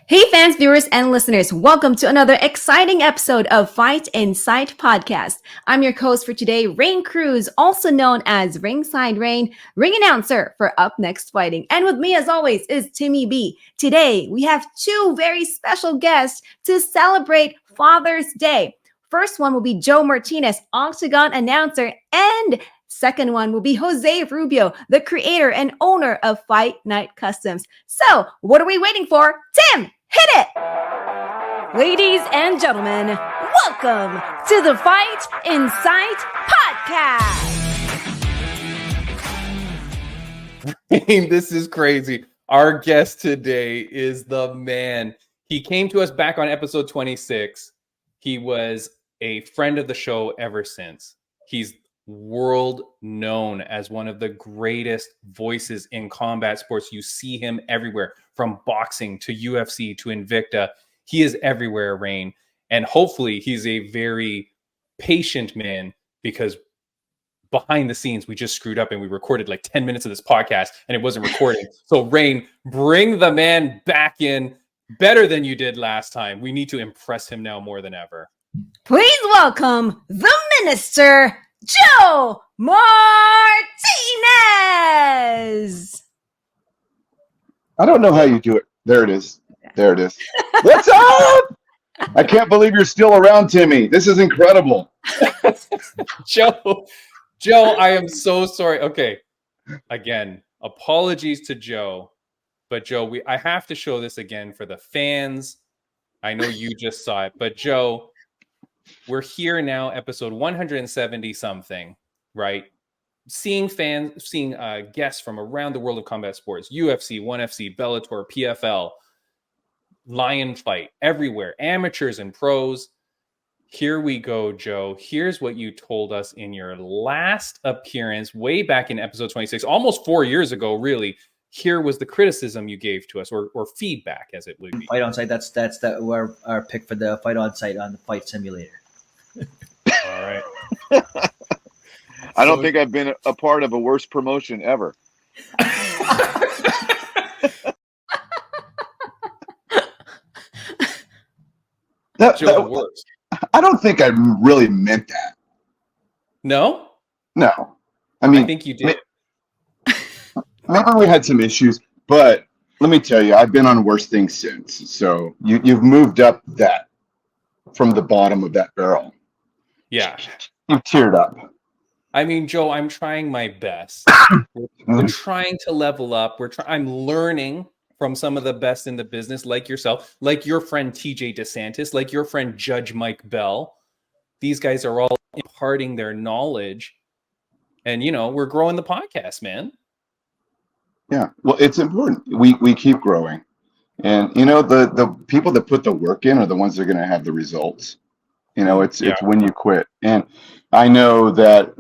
Hey fans, viewers, and listeners, welcome to another exciting episode of Fight Insight Podcast. I'm your host for today, Rain Cruz, also known as Ringside Rain, ring announcer for Up Next Fighting. And with me, as always, is Timmy B. Today, we have two very special guests to celebrate Father's Day. First one will be Joe Martinez, Octagon announcer, and second one will be Jose Rubio, the creator and owner of Fight Night Customs. So, what are we waiting for? Tim, hit it! Ladies and gentlemen, welcome to the Fight Insight Podcast. This is crazy. Our guest today is the man. He came to us back on episode 26. He was a friend of the show ever since. He's world known as one of the greatest voices in combat sports. You see him everywhere, from boxing to UFC to Invicta. He is everywhere, Rain. And hopefully he's a very patient man, because behind the scenes, we just screwed up and we recorded like 10 minutes of this podcast and it wasn't recording. So Rain, bring the man back in better than you did last time. We need to impress him now more than ever. Please welcome the Minister, Joe Martinez. I don't know how you do it. There it is. There it is. What's up? I can't believe you're still around, Timmy. This is incredible. Joe, I am so sorry. Okay. Again, apologies to Joe. But Joe, I have to show this again for the fans. I know you just saw it. But Joe, we're here now, episode 170 something, right? Seeing guests from around the world of combat sports, UFC, 1FC, Bellator, PFL, Lion Fight, everywhere, amateurs and pros. Here we go, Joe. Here's what you told us in your last appearance way back in episode 26, almost 4 years ago, really. Here was the criticism you gave to us, or feedback, as it would be. Fight on site. That's our pick for the fight on site on the Fight Simulator. All right. I don't think I've been a part of a worse promotion ever. Joe, the worst. I don't think I really meant that. No? No. I mean, I think you did. Maybe we had some issues, but let me tell you, I've been on worse things since. So you've moved up that from the bottom of that barrel. Yeah. You've teared up. I mean, Joe, I'm trying my best. We're trying to level up. I'm learning from some of the best in the business, like yourself, like your friend TJ DeSantis, like your friend Judge Mike Bell. These guys are all imparting their knowledge. And, we're growing the podcast, man. Yeah, well, it's important. We keep growing. And, the people that put the work in are the ones that are going to have the results. It's when you quit. And I know that,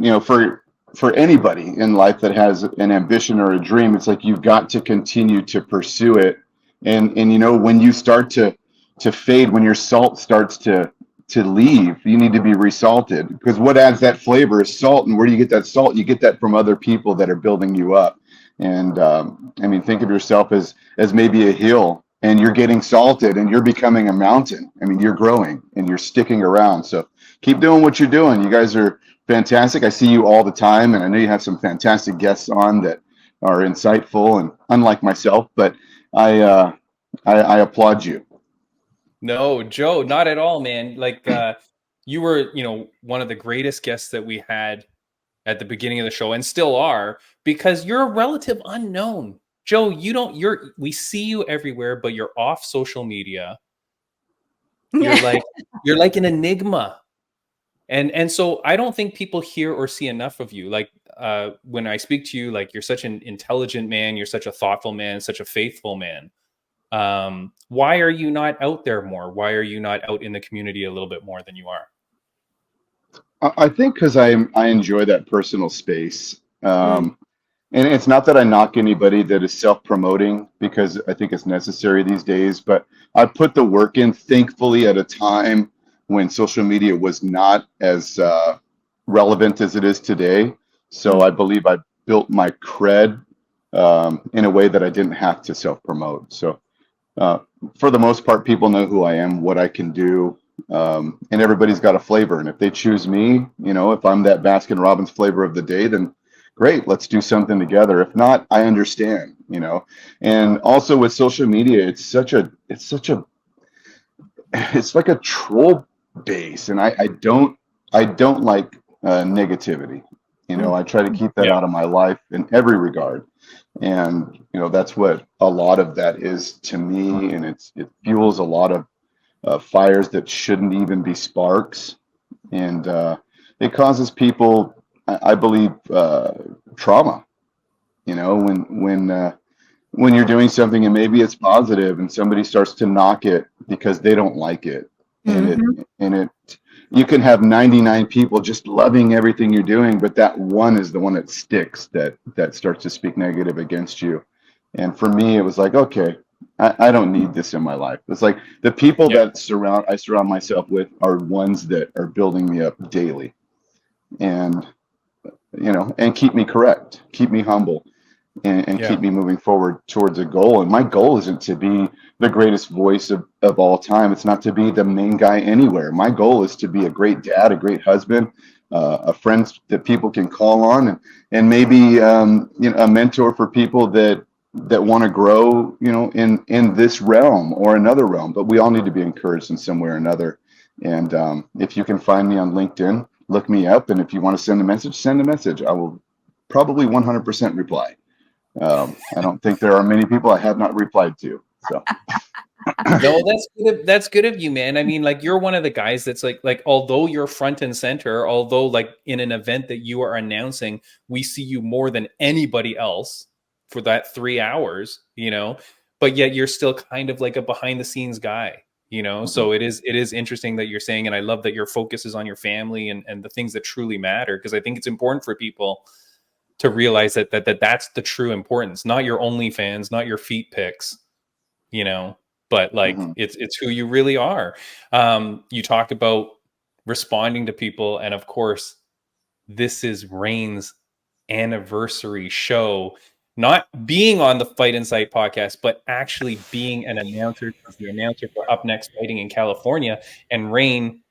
for anybody in life that has an ambition or a dream, it's like you've got to continue to pursue it. And when you start to fade, when your salt starts to leave, you need to be resalted, because what adds that flavor is salt. And where do you get that salt? You get that from other people that are building you up. And think of yourself as maybe a hill, and you're getting salted and you're becoming a mountain. You're growing and you're sticking around. So keep doing what you're doing. You guys are fantastic. I see you all the time, and I know you have some fantastic guests on that are insightful and unlike myself, but I applaud you. No, Joe, not at all, man. Like you were, one of the greatest guests that we had at the beginning of the show, and still are, because you're a relative unknown. Joe, we see you everywhere, but you're off social media. You're like an enigma. And so I don't think people hear or see enough of you. Like when I speak to you, like, you're such an intelligent man, you're such a thoughtful man, such a faithful man. Why are you not out there more? Why are you not out in the community a little bit more than you are? I think because I enjoy that personal space. And it's not that I knock anybody that is self-promoting, because I think it's necessary these days, but I put the work in, thankfully, at a time when social media was not as relevant as it is today. So I believe I built my cred in a way that I didn't have to self-promote. So For the most part, people know who I am, what I can do, and everybody's got a flavor. And if they choose me, if I'm that Baskin Robbins flavor of the day, then great, let's do something together. If not, I understand. And also with social media, it's like a troll base, and I don't like negativity. I try to keep that out of my life in every regard. And that's what a lot of that is to me, and it fuels a lot of fires that shouldn't even be sparks, and it causes people, I believe, trauma. When you're doing something and maybe it's positive, and somebody starts to knock it because they don't like it, and you can have 99 people just loving everything you're doing, but that one is the one that sticks, that starts to speak negative against you. And for me, it was like, okay, I don't need this in my life. It's like the people that I surround myself with are ones that are building me up daily, and and keep me correct, keep me humble, and keep me moving forward towards a goal. And my goal isn't to be the greatest voice of all time. It's not to be the main guy anywhere. My goal is to be a great dad, a great husband, a friend that people can call on, and maybe a mentor for people that want to grow, in this realm or another realm. But we all need to be encouraged in some way or another. And if you can find me on LinkedIn, look me up. And if you want to send a message. I will probably 100% reply. I don't think there are many people I have not replied to. So. No, that's good of you, man. I mean, like, you're one of the guys that's like, although you're front and center, although like in an event that you are announcing, we see you more than anybody else for that 3 hours, but yet you're still kind of like a behind the scenes guy, So it is interesting that you're saying, and I love that your focus is on your family and the things that truly matter, because I think it's important for people to realize that that's the true importance, not your OnlyFans, not your feet pics, but like it's who you really are. You talk about responding to people, and of course, this is Rain's anniversary show, not being on the Fight Insight podcast, but actually being an announcer, the announcer for Up Next Fighting in California. And Rain,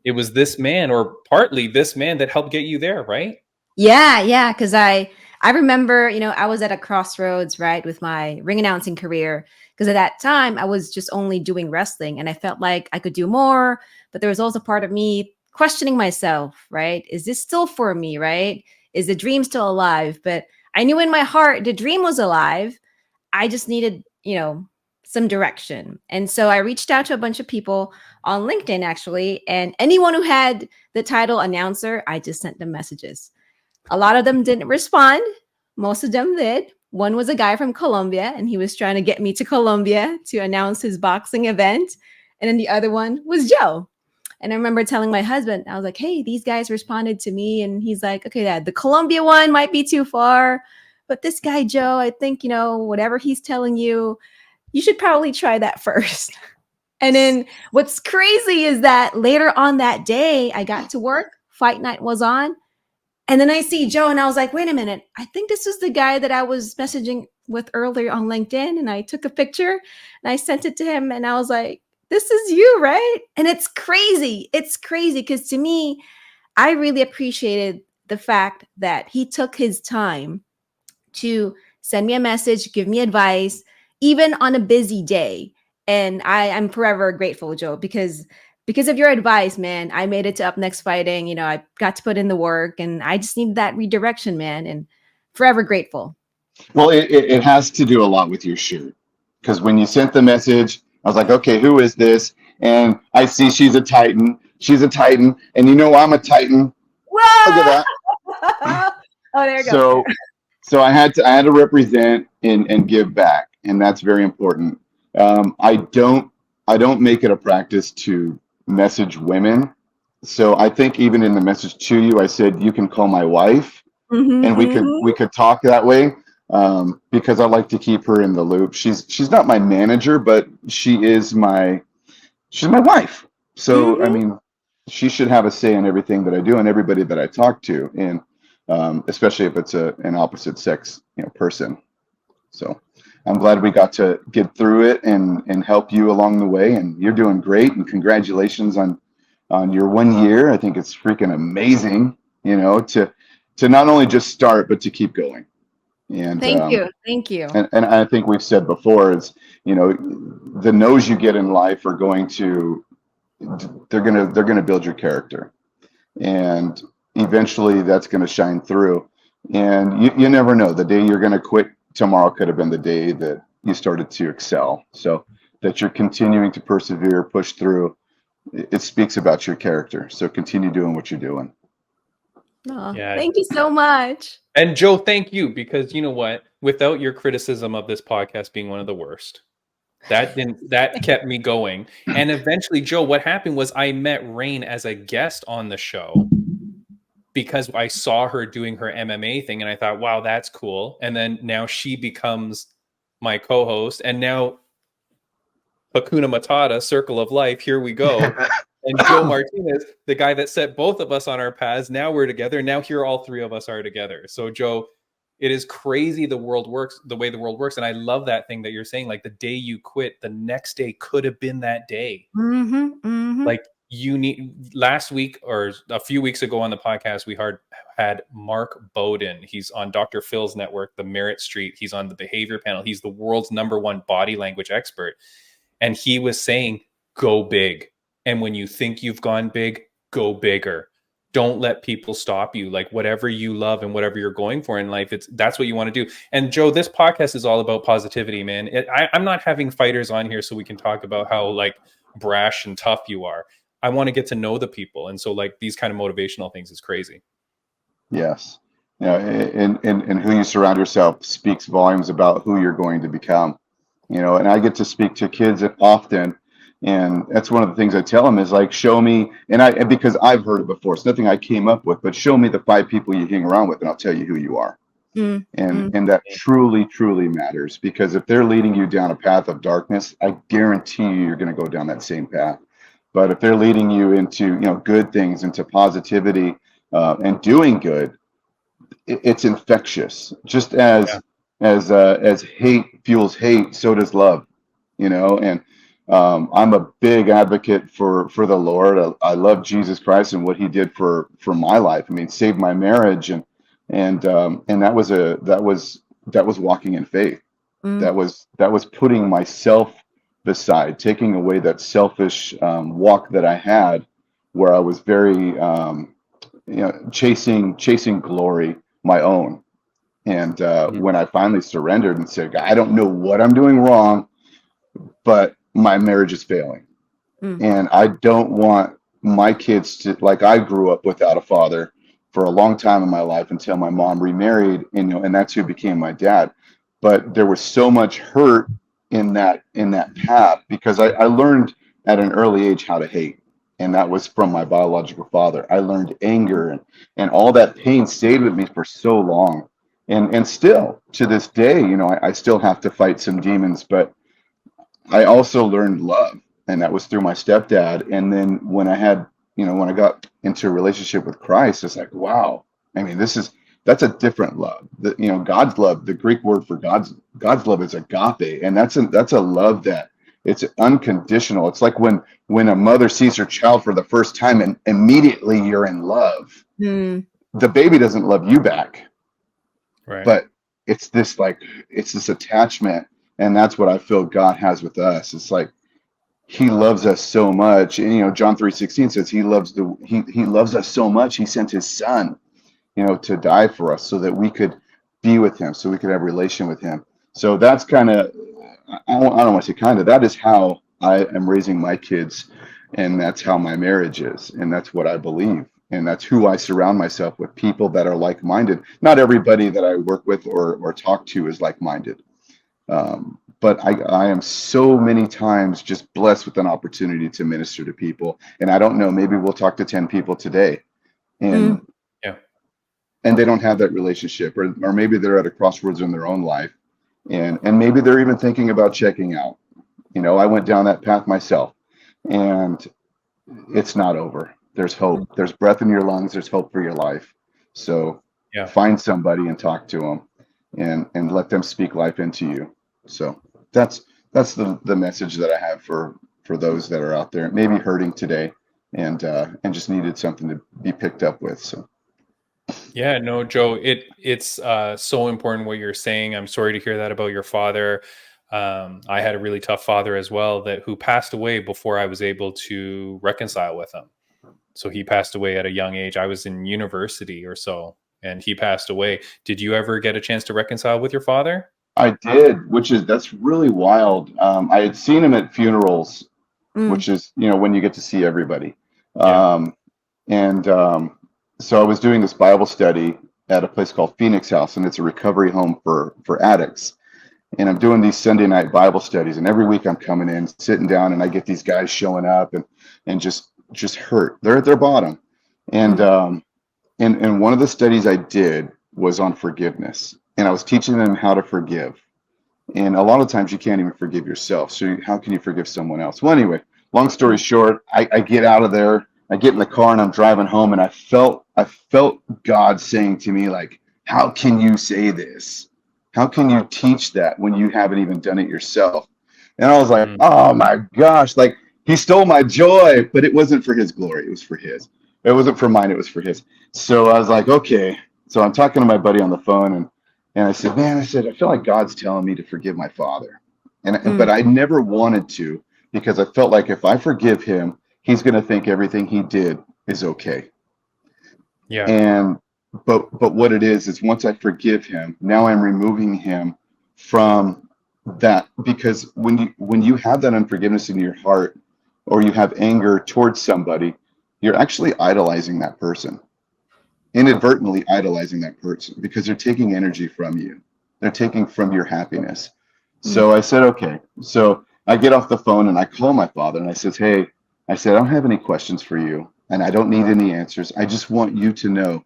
it was this man, or partly this man, that helped get you there, right? Yeah, because I remember, I was at a crossroads, right, with my ring announcing career, because at that time I was just only doing wrestling, and I felt like I could do more, but there was also part of me questioning myself, right? Is this still for me, right? Is the dream still alive? But I knew in my heart the dream was alive. I just needed, some direction. And so I reached out to a bunch of people on LinkedIn, actually, and anyone who had the title announcer, I just sent them messages. A lot of them didn't respond. Most of them did. One was a guy from Colombia, and he was trying to get me to Colombia to announce his boxing event. And then the other one was Joe. And I remember telling my husband, I was like, hey, these guys responded to me. And he's like, okay, Dad, the Colombia one might be too far. But this guy, Joe, I think, whatever he's telling you, you should probably try that first. And then what's crazy is that later on that day, I got to work. Fight night was on. And then I see Joe, and I was like, wait a minute. I think this is the guy that I was messaging with earlier on LinkedIn. And I took a picture and I sent it to him. And I was like, this is you, right? And it's crazy. It's crazy because to me, I really appreciated the fact that he took his time to send me a message, give me advice, even on a busy day. And I'm forever grateful, Joe, because of your advice, man, I made it to Up Next Fighting. I got to put in the work, and I just need that redirection, man, and forever grateful. Well, it has to do a lot with your shirt, because when you sent the message, I was like, okay, who is this? And I see she's a Titan. She's a Titan, and I'm a Titan. Whoa! Look at that. Oh, there you go. So I had to represent and give back, and that's very important. I don't make it a practice to message women. So I think even in the message to you, I said, you can call my wife, and we could talk that way, because I like to keep her in the loop. She's not my manager, but she's my wife. So I mean, she should have a say in everything that I do and everybody that I talk to, and especially if it's an opposite sex person. So I'm glad we got to get through it and help you along the way. And you're doing great. And congratulations on your 1 year. I think it's freaking amazing, to not only just start, but to keep going. And Thank you. Thank you. and I think we've said before is, the no's you get in life are they're gonna build your character, and eventually that's gonna shine through. And you never know, the day you're gonna quit tomorrow could have been the day that you started to excel. So that you're continuing to persevere, push through, it speaks about your character. So continue doing what you're doing. Oh, yeah. Thank you so much. And Joe, thank you, because you know what? Without your criticism of this podcast being one of the worst, that kept me going. And eventually, Joe, what happened was I met Rain as a guest on the show because I saw her doing her MMA thing, and I thought, wow, that's cool. And then now she becomes my co-host, and now Hakuna Matata, Circle of Life, here we go. And Joe Martinez, the guy that set both of us on our paths, now we're together. Now here all three of us are together. So Joe, it is crazy the way the world works. And I love that thing that you're saying, like the day you quit, the next day could have been that day. Mm-hmm, mm-hmm. Like last week or a few weeks ago on the podcast, we had Mark Bowden. He's on Dr. Phil's network, the Merritt Street. He's on the behavior panel. He's the world's #1 body language expert. And he was saying, go big. And when you think you've gone big, go bigger. Don't let people stop you. Like whatever you love and whatever you're going for in life, that's what you want to do. And Joe, this podcast is all about positivity, man. I'm not having fighters on here so we can talk about how like brash and tough you are. I want to get to know the people. And so like these kind of motivational things is crazy. Yes. And who you surround yourself speaks volumes about who you're going to become. And I get to speak to kids often. And that's one of the things I tell them is like, show me, and because I've heard it before, it's nothing I came up with, but show me the 5 people you hang around with and I'll tell you who you are. And that truly, truly matters, because if they're leading you down a path of darkness, I guarantee you're going to go down that same path. But if they're leading you into, good things, into positivity, and doing good, it's infectious. Just as hate fuels hate, so does love, and I'm a big advocate for the Lord. I love Jesus Christ and what He did for my life. I mean, saved my marriage, and that was walking in faith. That was putting myself beside, taking away that selfish walk that I had, where I was very chasing glory, my own. And when I finally surrendered and said, I don't know what I'm doing wrong, but my marriage is failing. And I don't want my kids to, like I grew up without a father for a long time in my life until my mom remarried, and that's who became my dad. But there was so much hurt in that path, because I learned at an early age how to hate. And that was from my biological father. I learned anger, and all that pain stayed with me for so long. And still to this day, I still have to fight some demons, but I also learned love, and that was through my stepdad. And then when I got into a relationship with Christ, it's like, wow. I mean, that's a different love. God's love, the Greek word for God's love is agape, and that's a love that it's unconditional. It's like when a mother sees her child for the first time and immediately you're in love. The baby doesn't love you back, right? But it's this attachment. And that's what I feel God has with us. It's like He loves us so much. And John 3:16 says He loves us so much He sent His Son, to die for us so that we could be with Him, so we could have a relation with Him. So that's kind of, I don't want to say kind of, that is how I am raising my kids, and that's how my marriage is, and that's what I believe. And that's who I surround myself with, people that are like-minded. Not everybody that I work with or talk to is like-minded. But I am so many times just blessed with an opportunity to minister to people. And I don't know, maybe we'll talk to 10 people today, and they don't have that relationship, or maybe they're at a crossroads in their own life, and maybe they're even thinking about checking out. I went down that path myself, and it's not over. There's hope. There's breath in your lungs. There's hope for your life. So find somebody and talk to them, and let them speak life into you. So that's the message that I have for those that are out there, maybe hurting today and just needed something to be picked up with. So. Yeah, no, Joe, it's so important what you're saying. I'm sorry to hear that about your father. I had a really tough father as well who passed away before I was able to reconcile with him. So he passed away at a young age. I was in university or so, and he passed away. Did you ever get a chance to reconcile with your father? I did, that's really wild. I had seen him at funerals, which is, when you get to see everybody. Yeah. So I was doing this Bible study at a place called Phoenix House, and it's a recovery home for addicts. And I'm doing these Sunday night Bible studies, and every week I'm coming in, sitting down, and I get these guys showing up and just hurt. They're at their bottom. And and one of the studies I did was on forgiveness, and I was teaching them how to forgive. And a lot of times you can't even forgive yourself. So how can you forgive someone else? Well, anyway, long story short, I get out of there. I get in the car and I'm driving home, and I felt God saying to me, like, how can you say this? How can you teach that when you haven't even done it yourself? And I was like, oh my gosh, like he stole my joy, but it wasn't for his glory. It was for his. It wasn't for mine. It was for his. So I was like, okay. So I'm talking to my buddy on the phone, and I said, man, I feel like God's telling me to forgive my father. But I never wanted to, because I felt like if I forgive him, he's going to think everything he did is okay. Yeah. But what it is once I forgive him, now I'm removing him from that, because when you have that unforgiveness in your heart, or you have anger towards somebody, you're actually idolizing that person, inadvertently idolizing that person, because they're taking energy from you. They're taking from your happiness. So I said, okay. So I get off the phone and I call my father and I says, hey, I don't have any questions for you, and I don't need any answers. I just want you to know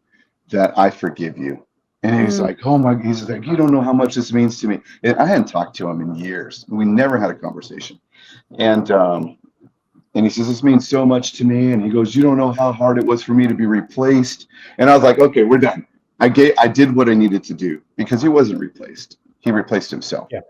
that I forgive you. And he's like, oh my, he's like, you don't know how much this means to me. And I hadn't talked to him in years. We never had a conversation. And he says, this means so much to me. And he goes, you don't know how hard it was for me to be replaced. And I was like, okay, we're done. I did what I needed to do, because he wasn't replaced. He replaced himself. Yeah.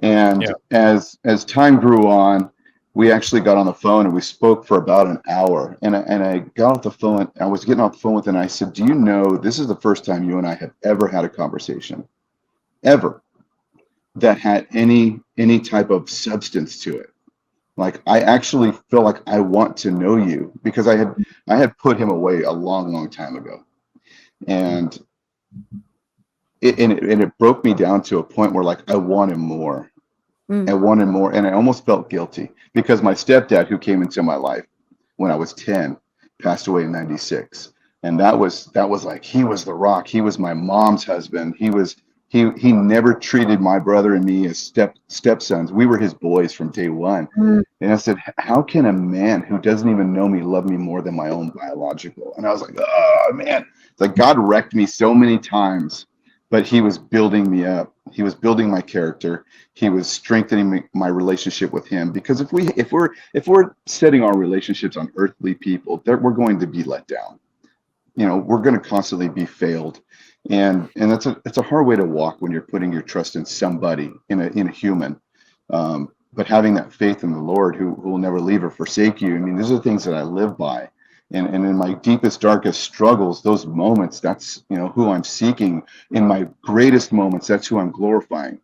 And as time grew on, we actually got on the phone and we spoke for about an hour. And I got off the phone. I was getting off the phone with him, and I said, do you know this is the first time you and I have ever had a conversation, ever, that had any type of substance to it? Like, I actually feel like I want to know you, because I had put him away a long time ago. And it broke me down to a point where, like, I wanted more. I wanted more, and I almost felt guilty, because my stepdad, who came into my life when I was 10, passed away in 96. And that was like, he was the rock. He was my mom's husband. He never treated my brother and me as stepsons. We were his boys from day one. And I said, how can a man who doesn't even know me love me more than my own biological? And I was like, oh man, it's like God wrecked me so many times, but he was building me up. He was building my character. He was strengthening my relationship with him. Because if we're setting our relationships on earthly people, we're going to be let down. We're going to constantly be failed. And it's a hard way to walk when you're putting your trust in somebody, in a human. But having that faith in the Lord, who will never leave or forsake you. I mean, these are things that I live by. And in my deepest, darkest struggles, those moments, that's, who I'm seeking. In my greatest moments, that's who I'm glorifying.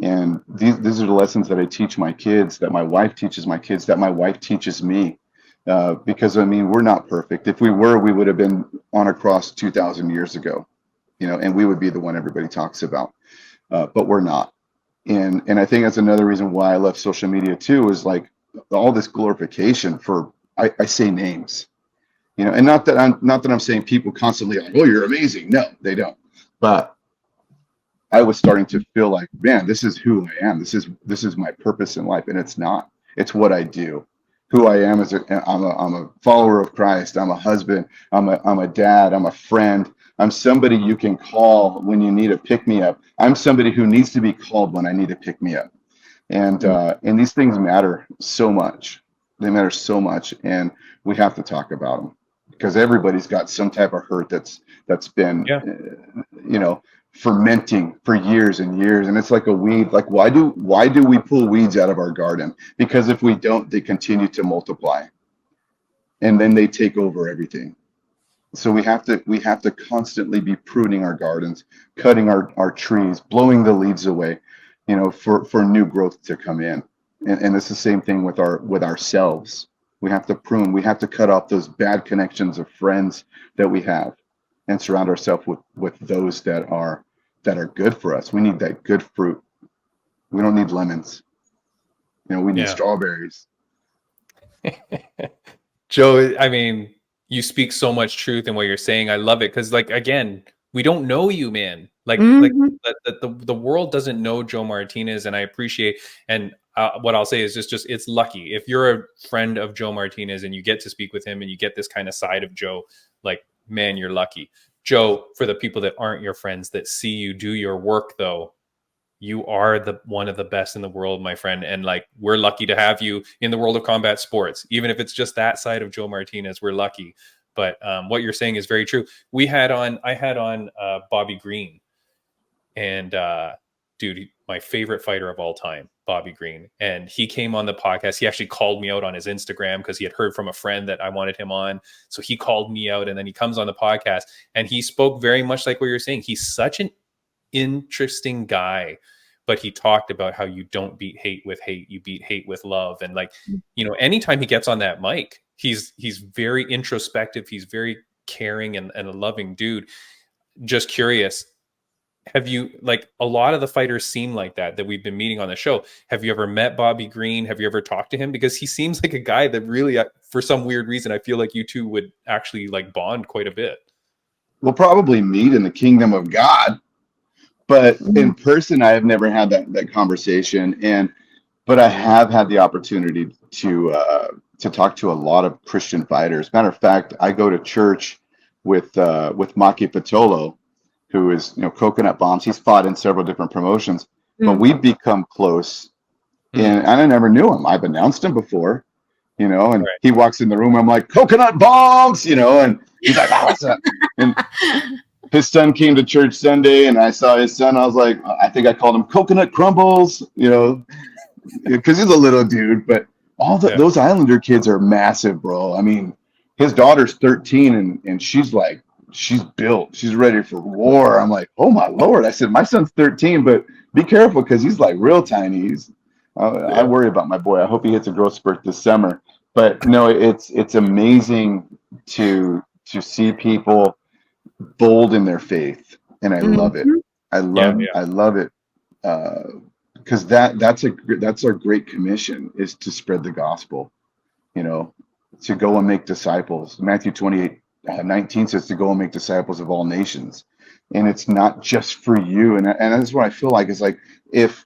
And these are the lessons that I teach my kids, that my wife teaches my kids, that my wife teaches me. Because, I mean, we're not perfect. If we were, we would have been on a cross 2,000 years ago, and we would be the one everybody talks about. But we're not. And I think that's another reason why I left social media too, is like all this glorification for, I say names. And not that I'm saying people constantly like, oh, you're amazing. No, they don't. But I was starting to feel like, man, this is who I am. This is my purpose in life. And it's not. It's what I do. Who I am is I'm a follower of Christ. I'm a husband. I'm a dad. I'm a friend. I'm somebody you can call when you need a pick me up. I'm somebody who needs to be called when I need a pick me up. And these things matter so much. They matter so much, and we have to talk about them, because everybody's got some type of hurt that's been, fermenting for years and years, and it's like a weed. Like, why do we pull weeds out of our garden? Because if we don't, they continue to multiply, and then they take over everything. So we have to constantly be pruning our gardens, cutting our trees, blowing the leaves away, for new growth to come in. And it's the same thing with ourselves. We have to prune. We have to cut off those bad connections of friends that we have, and surround ourselves with those that are good for us. We need that good fruit. We don't need lemons. We need strawberries. Joe, I mean, you speak so much truth in what you're saying. I love it because, like, again, we don't know you, man. Like the world doesn't know Joe Martinez, and I appreciate. And what I'll say is just it's lucky if you're a friend of Joe Martinez and you get to speak with him and you get this kind of side of Joe. Like, man, you're lucky. Joe, for the people that aren't your friends that see you do your work, though, you are one of the best in the world, my friend. And like, we're lucky to have you in the world of combat sports. Even if it's just that side of Joe Martinez, we're lucky. But what you're saying is very true. I had on Bobby Green, and dude, my favorite fighter of all time, Bobby Green. And he came on the podcast. He actually called me out on his Instagram because he had heard from a friend that I wanted him on. So he called me out, and then he comes on the podcast, and he spoke very much like what you're saying. He's such an interesting guy, but he talked about how you don't beat hate with hate, you beat hate with love. And like, anytime he gets on that mic, he's very introspective, he's very caring and a loving dude. Just curious, have you, like, a lot of the fighters seem like that we've been meeting on the show, have you ever met Bobby Green? Have you ever talked to him? Because he seems like a guy that really, for some weird reason, I feel like you two would actually like bond quite a bit. We'll probably meet in the kingdom of God. But in person, I have never had that conversation, but I have had the opportunity to talk to a lot of Christian fighters. Matter of fact, I go to church with Maki Patolo, who is Coconut Bombs. He's fought in several different promotions, but we've become close, and I never knew him. I've announced him before, and right. He walks in the room. I'm like, Coconut Bombs, and he's like, oh, what's up? And his son came to church Sunday, and I saw his son. I was like, I think I called him Coconut Crumbles, because he's a little dude. But those Islander kids are massive, bro. I mean, his daughter's 13, and she's built. She's ready for war. I'm like, oh my Lord. I said, my son's 13, but be careful because he's like real tiny. I worry about my boy. I hope he hits a growth spurt this summer. But no, it's amazing to see people bold in their faith, and I love it. I love it because that's our great commission, is to spread the gospel, to go and make disciples. Matthew 28:19 says to go and make disciples of all nations, and it's not just for you. And that's what I feel like. It's like if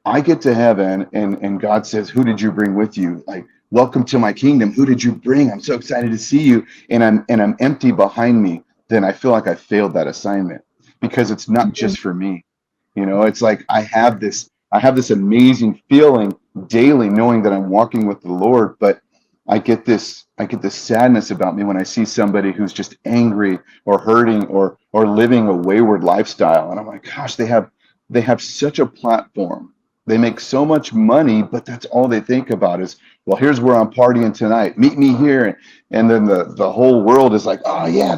I get to heaven and God says, who did you bring with you? Like, welcome to my kingdom. Who did you bring? I'm so excited to see you, and I'm empty behind me. Then I feel like I failed that assignment, because it's not just for me. It's like I have this amazing feeling daily knowing that I'm walking with the Lord, but I get this sadness about me when I see somebody who's just angry or hurting or living a wayward lifestyle. And I'm like, gosh, they have such a platform. They make so much money, but that's all they think about is, well, here's where I'm partying tonight. Meet me here. And then the whole world is like, oh yeah,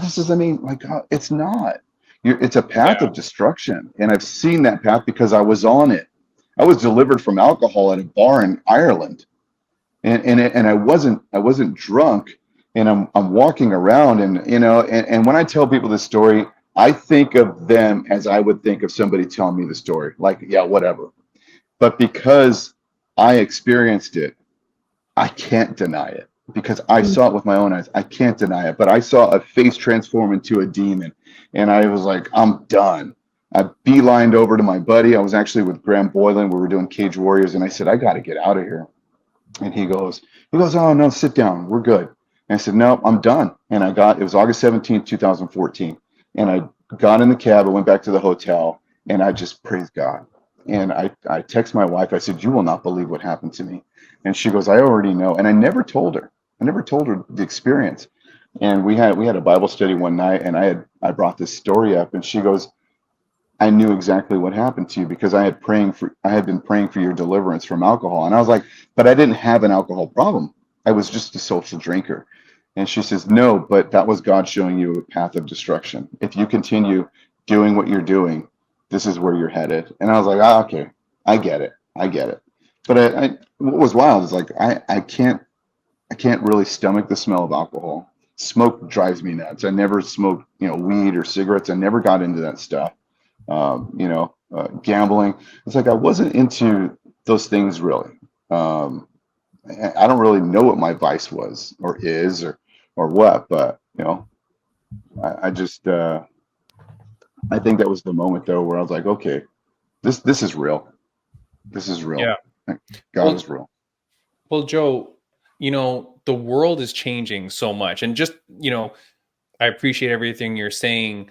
it's not. It's a path of destruction. And I've seen that path because I was on it. I was delivered from alcohol at a bar in Ireland. And I wasn't drunk, and I'm walking around, and when I tell people this story, I think of them as I would think of somebody telling me the story, like, yeah, whatever. But because I experienced it, I can't deny it, because I saw it with my own eyes. I can't deny it. But I saw a face transform into a demon, and I was like, I'm done. I beelined over to my buddy. I was actually with Graham Boylan. We were doing Cage Warriors, and I said, I got to get out of here. And he goes, oh no, sit down. We're good. And I said, no, I'm done. And it was August 17th, 2014. And I got in the cab. I went back to the hotel, and I just praised God. And I text my wife. I said, you will not believe what happened to me. And she goes, I already know. And I never told her the experience. And we had a Bible study one night, and I brought this story up, and she goes, I knew exactly what happened to you because I had been praying for your deliverance from alcohol. And I was like, but I didn't have an alcohol problem. I was just a social drinker. And she says, no, but that was God showing you a path of destruction. If you continue doing what you're doing, this is where you're headed. And I was like, okay, I get it. But what was wild is like, I can't really stomach the smell of alcohol. Smoke drives me nuts. I never smoked, weed or cigarettes. I never got into that stuff. Gambling. It's like I wasn't into those things really. I don't really know what my vice was or is or what, but I just I think that was the moment though where I was like, okay, this is real. This is real. Yeah. God is real. Well, Joe, the world is changing so much, and just I appreciate everything you're saying.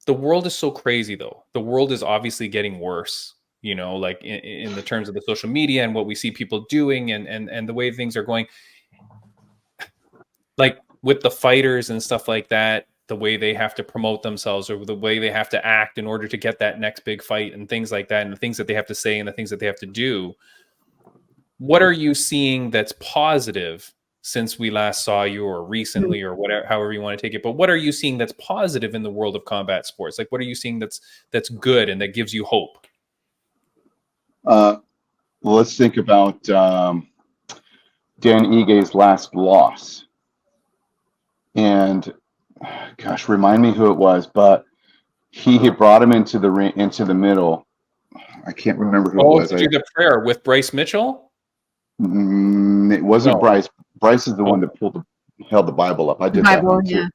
The world is so crazy though. The world is obviously getting worse, like in the terms of the social media and what we see people doing and the way things are going. Like with the fighters and stuff like that, the way they have to promote themselves or the way they have to act in order to get that next big fight and things like that, and the things that they have to say and the things that they have to do. What are you seeing that's positive since we last saw you, or recently, or whatever, however you want to take it? But what are you seeing that's positive in the world of combat sports? Like, what are you seeing that's good and that gives you hope? Well, let's think about Dan Ige's last loss. And gosh, remind me who it was, but he had brought him into the middle. I can't remember who it was. The prayer with Bryce Mitchell? It wasn't Bryce. Bryce is the one that held the Bible up. I did that one too.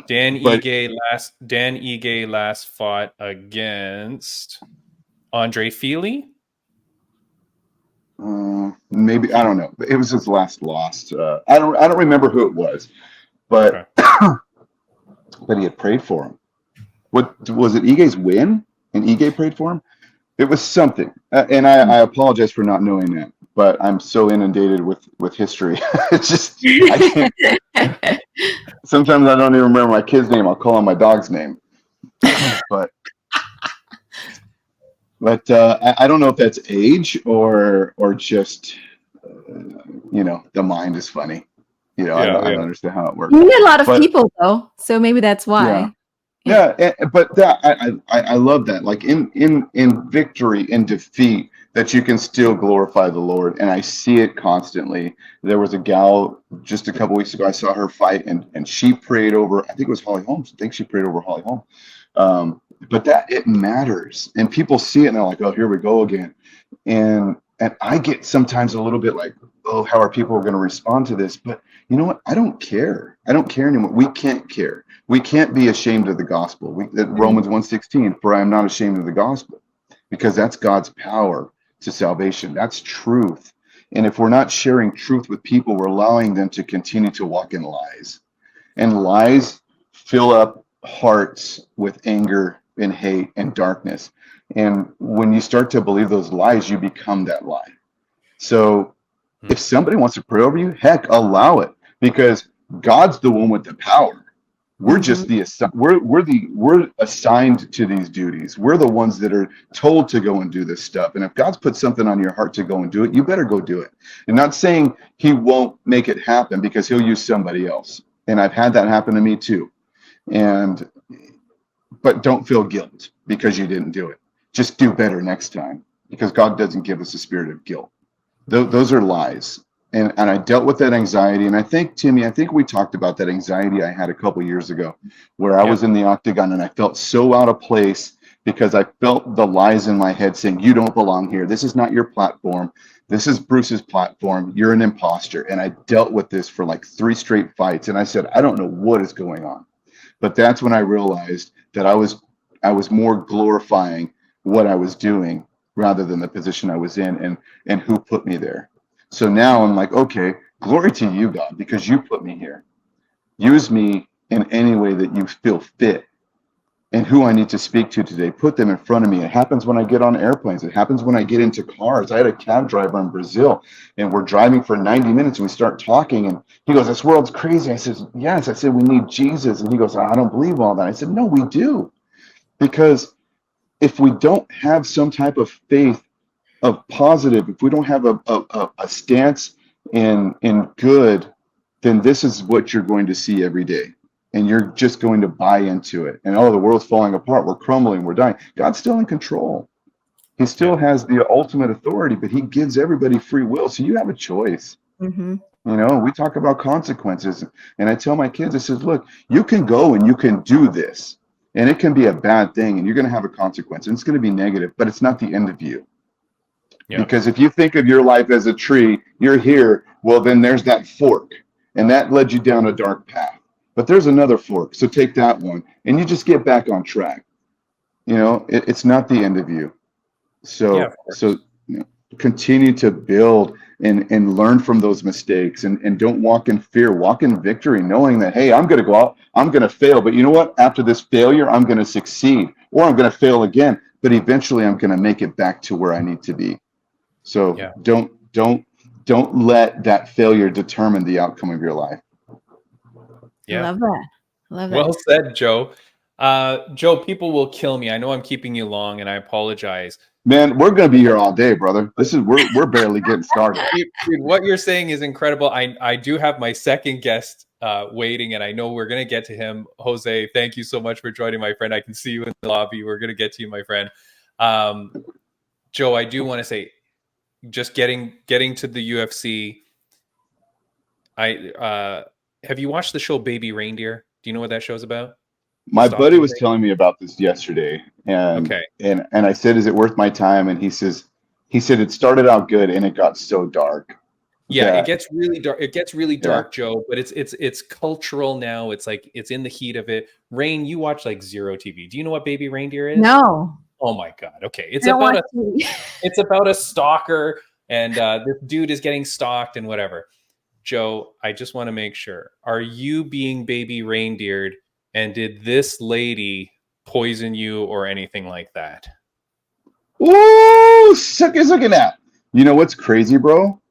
Dan Ige last fought against Andre Feely. Maybe, I don't know. It was his last loss. I don't remember who it was, but but he had prayed for him. What was it? Ige's win, and Ige prayed for him. It was something, and I apologize for not knowing that. But I'm so inundated with history. It's just I can't. Sometimes I don't even remember my kid's name. I'll call him my dog's name. But I don't know if that's age or just the mind is funny. I don't understand how it works. You meet a lot of people though, so maybe that's why. Yeah, but I love that. Like in victory and defeat, that you can still glorify the Lord, and I see it constantly. There was a gal just a couple weeks ago. I saw her fight, and she prayed over. I think it was Holly Holmes. I think she prayed over Holly Holmes. But that it matters, and people see it, and they're like, "Oh, here we go again." And I get sometimes a little bit like, "Oh, how are people going to respond to this?" But you know what? I don't care. I don't care anymore. We can't care. We can't be ashamed of the gospel. Romans 1:16, for I am not ashamed of the gospel, because that's God's power to salvation. That's truth. And if we're not sharing truth with people, we're allowing them to continue to walk in lies. And lies fill up hearts with anger and hate and darkness. And when you start to believe those lies, you become that lie. So if somebody wants to pray over you, heck, allow it, because God's the one with the power. We're just we're assigned to these duties. We're the ones that are told to go and do this stuff. And if God's put something on your heart to go and do it, you better go do it. And not saying he won't make it happen, because he'll use somebody else. And I've had that happen to me too. But don't feel guilt because you didn't do it. Just do better next time, because God doesn't give us a spirit of guilt. Those are lies. And I dealt with that anxiety. And I think, Timmy, we talked about that anxiety I had a couple years ago, where I was in the octagon and I felt so out of place because I felt the lies in my head saying, you don't belong here. This is not your platform. This is Bruce's platform. You're an imposter. And I dealt with this for like 3 straight fights. And I said, I don't know what is going on. But that's when I realized that I was more glorifying what I was doing rather than the position I was in and who put me there. So now I'm like, okay, glory to you, God, because you put me here. Use me in any way that you feel fit. And who I need to speak to today, put them in front of me. It happens when I get on airplanes. It happens when I get into cars. I had a cab driver in Brazil, and we're driving for 90 minutes, and we start talking, and he goes, this world's crazy. I said, yes. I said, we need Jesus. And he goes, I don't believe all that. I said, no, we do. Because if we don't have some type of faith of positive, if we don't have a stance in good, then this is what you're going to see every day. And you're just going to buy into it. And the world's falling apart. We're crumbling. We're dying. God's still in control. He still has the ultimate authority, but he gives everybody free will. So you have a choice. Mm-hmm. We talk about consequences. And I tell my kids, I said, look, you can go and you can do this. And it can be a bad thing. And you're going to have a consequence. And it's going to be negative, but it's not the end of you. Yeah. Because if you think of your life as a tree, you're here. Well, then there's that fork. And that led you down a dark path. But there's another fork. So take that one. And you just get back on track. It's not the end of you. So continue to build and learn from those mistakes and don't walk in fear. Walk in victory, knowing that, hey, I'm going to go out, I'm going to fail. But you know what? After this failure, I'm going to succeed, or I'm going to fail again. But eventually I'm going to make it back to where I need to be. So don't let that failure determine the outcome of your life. Yeah. I love that. Well said, Joe. Joe, people will kill me. I know I'm keeping you long, and I apologize. Man, we're gonna be here all day, brother. We're barely getting started. Dude, what you're saying is incredible. I do have my second guest waiting, and I know we're gonna get to him. Jose, thank you so much for joining, my friend. I can see you in the lobby. We're gonna get to you, my friend. Joe, I do want to say, just getting to the UFC. Have you watched the show Baby Reindeer? Do you know what that show's about? My buddy was telling me about this yesterday, and I said, "Is it worth my time?" And he said it started out good and it got so dark. Yeah, it gets really dark. It gets really dark, Joe. But it's cultural now. It's like it's in the heat of it. Rain, you watch like Zero TV. Do you know what Baby Reindeer is? No. Oh my God. Okay, it's about a stalker, and this dude is getting stalked and whatever. Joe, I just want to make sure: are you being baby reindeered? And did this lady poison you or anything like that? Ooh, suck it out. You know what's crazy, bro?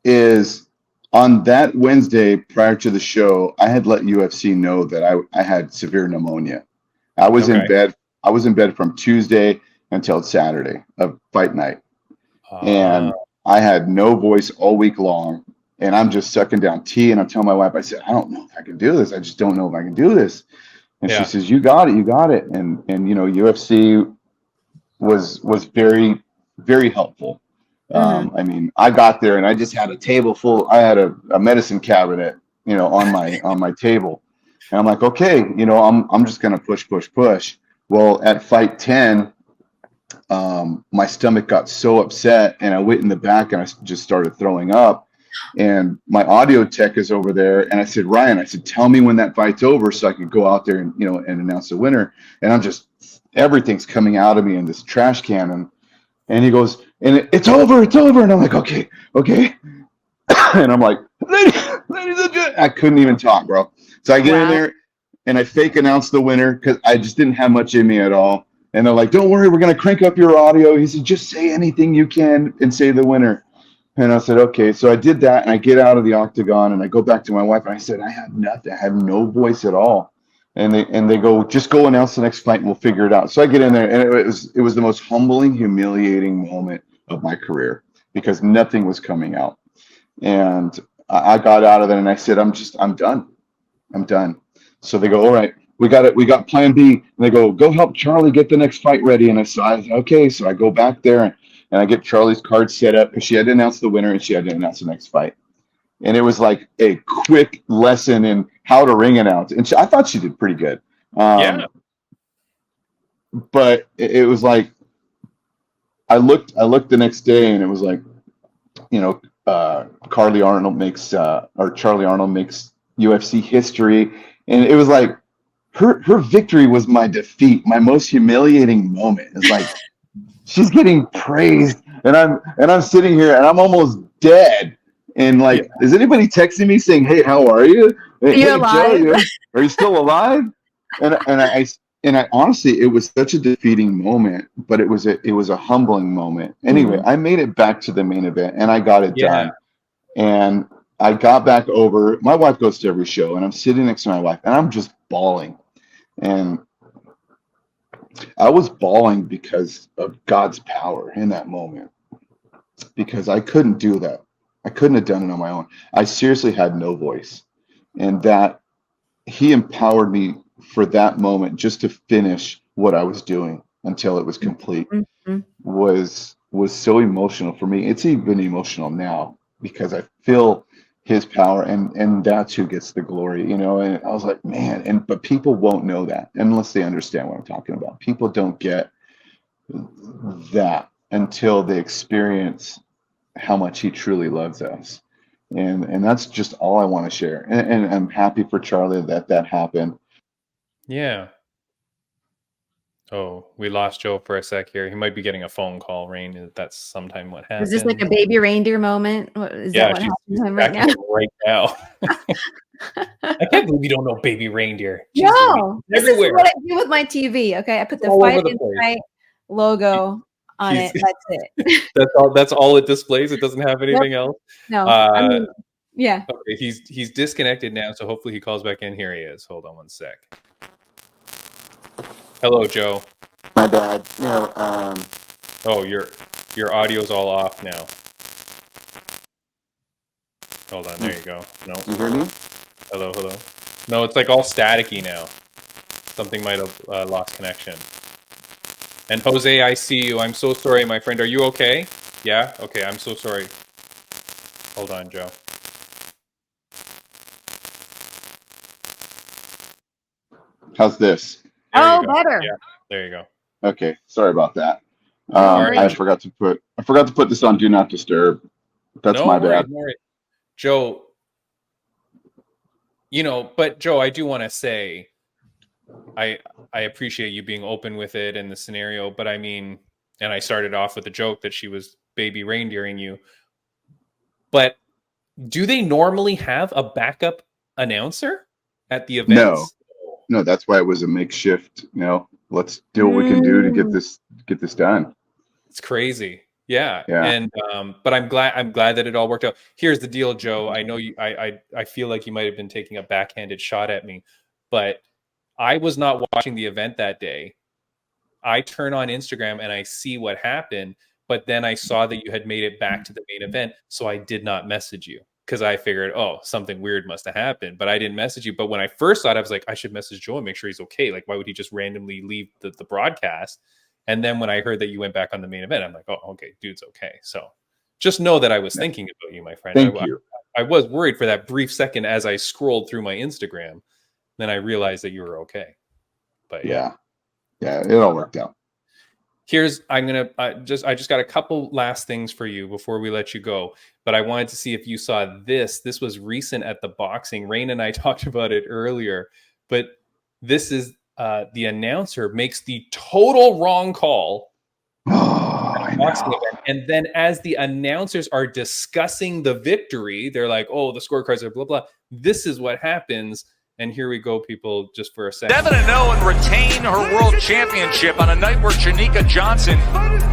Is on that Wednesday prior to the show, I had let UFC know that I had severe pneumonia. I was in bed. I was in bed from Tuesday until Saturday of fight night. And I had no voice all week long. And I'm just sucking down tea, and I'm telling my wife, I said, I don't know if I can do this. I just don't know if I can do this. And she says, you got it. And UFC was very, very helpful. I mean, I got there and I just had a table full. I had a medicine cabinet, on my table. And I'm like, okay, I'm just going to push. Well, at fight 10, my stomach got so upset, and I went in the back and I just started throwing up. And my audio tech is over there, and I said, Ryan, tell me when that fight's over so I can go out there and and announce the winner. And everything's coming out of me in this trash can, and he goes, and it's over, and I'm like, okay. And I'm like, ladies and gentlemen, I couldn't even talk, bro. So I get in there and I fake announce the winner because I just didn't have much in me at all. And they're like, don't worry, we're gonna crank up your audio. He said, just say anything you can and say the winner. And I said, okay. So I did that, and I get out of the octagon, and I go back to my wife, and I said, I had nothing. I have no voice at all. And they go, just go announce the next fight, and we'll figure it out. So I get in there, and it was the most humbling, humiliating moment of my career because nothing was coming out. And I got out of there, and I said, I'm done. I'm done. So they go, all right, we got it. We got plan B. And they go help Charlie get the next fight ready. And I said, okay. So I go back there, and I get Charlie's card set up because she had to announce the winner and she had to announce the next fight. And it was like a quick lesson in how to ring announce. And I thought she did pretty good. But it was like, I looked the next day, and it was like, Charlie Arnold makes UFC history. And it was like, her victory was my defeat, my most humiliating moment. It's like, she's getting praised, and I'm sitting here, and I'm almost dead. And like, is anybody texting me saying, "Hey, how are you? Hey, alive? Joe, are you still alive?" And I honestly, it was such a defeating moment, but it was a humbling moment. Anyway, I made it back to the main event, and I got it done. And I got back over. My wife goes to every show, and I'm sitting next to my wife, and I'm just bawling. And I was bawling because of God's power in that moment, because I couldn't do that. I couldn't have done it on my own. I seriously had no voice, and that he empowered me for that moment just to finish what I was doing until it was complete. Mhm. Was so emotional for me. It's even emotional now because I feel his power, and that's who gets the glory, you know. And I was like, man, but people won't know that unless they understand what I'm talking about. People don't get that until they experience how much he truly loves us. And that's just all I want to share. And I'm happy for Charlie that happened. Yeah. Oh, we lost Joe for a sec here. He might be getting a phone call, Rain. That's sometime what happens. Is this like a baby reindeer moment? Is that what happens to him right now? Right now. I can't believe you don't know baby reindeer. Jeez, No, this is what I do with my TV. Okay, I put the Fight Insight logo on it. That's it. That's all it displays. It doesn't have anything else. No, I mean, yeah. Okay, he's disconnected now, so hopefully he calls back in. Here he is. Hold on one sec. Hello, Joe. My bad. Oh, your audio's all off now. Hold on, there you go. No. You hear me? Hello. No, it's like all staticky now. Something might have lost connection. And Jose, I see you. I'm so sorry, my friend. Are you okay? Yeah? Okay, I'm so sorry. Hold on, Joe. How's this? Better. Yeah, there you go. Okay, sorry about that. I forgot to put this on Do Not Disturb. That's my bad. No worries. Joe, but Joe, I do want to say, I appreciate you being open with it and the scenario, but I mean, and I started off with a joke that she was baby reindeering you, but do they normally have a backup announcer at the events? No, that's why it was a makeshift. Let's do what we can do to get this done. It's crazy. Yeah. And but I'm glad that it all worked out. Here's the deal, Joe. I know I feel like you might have been taking a backhanded shot at me, but I was not watching the event that day. I turn on Instagram and I see what happened, but then I saw that you had made it back to the main event, so I did not message you because I figured, something weird must have happened, but I didn't message you. But when I first thought, I was like, I should message Joe and make sure he's okay. Like, why would he just randomly leave the broadcast? And then when I heard that you went back on the main event, I'm like, oh, okay, dude's okay. So just know that I was thinking about you, my friend. Thank you. I was worried for that brief second as I scrolled through my Instagram. Then I realized that you were okay. But yeah, it all worked out. I just got a couple last things for you before we let you go. But I wanted to see if you saw this. This was recent at the boxing. Rain and I talked about it earlier, but this is the announcer makes the total wrong call at a boxing event. And then as the announcers are discussing the victory, they're like, oh, the scorecards are blah, blah. This is what happens. And here we go, people, just for a second. 7-0 and retain her world championship on a night where Janika Johnson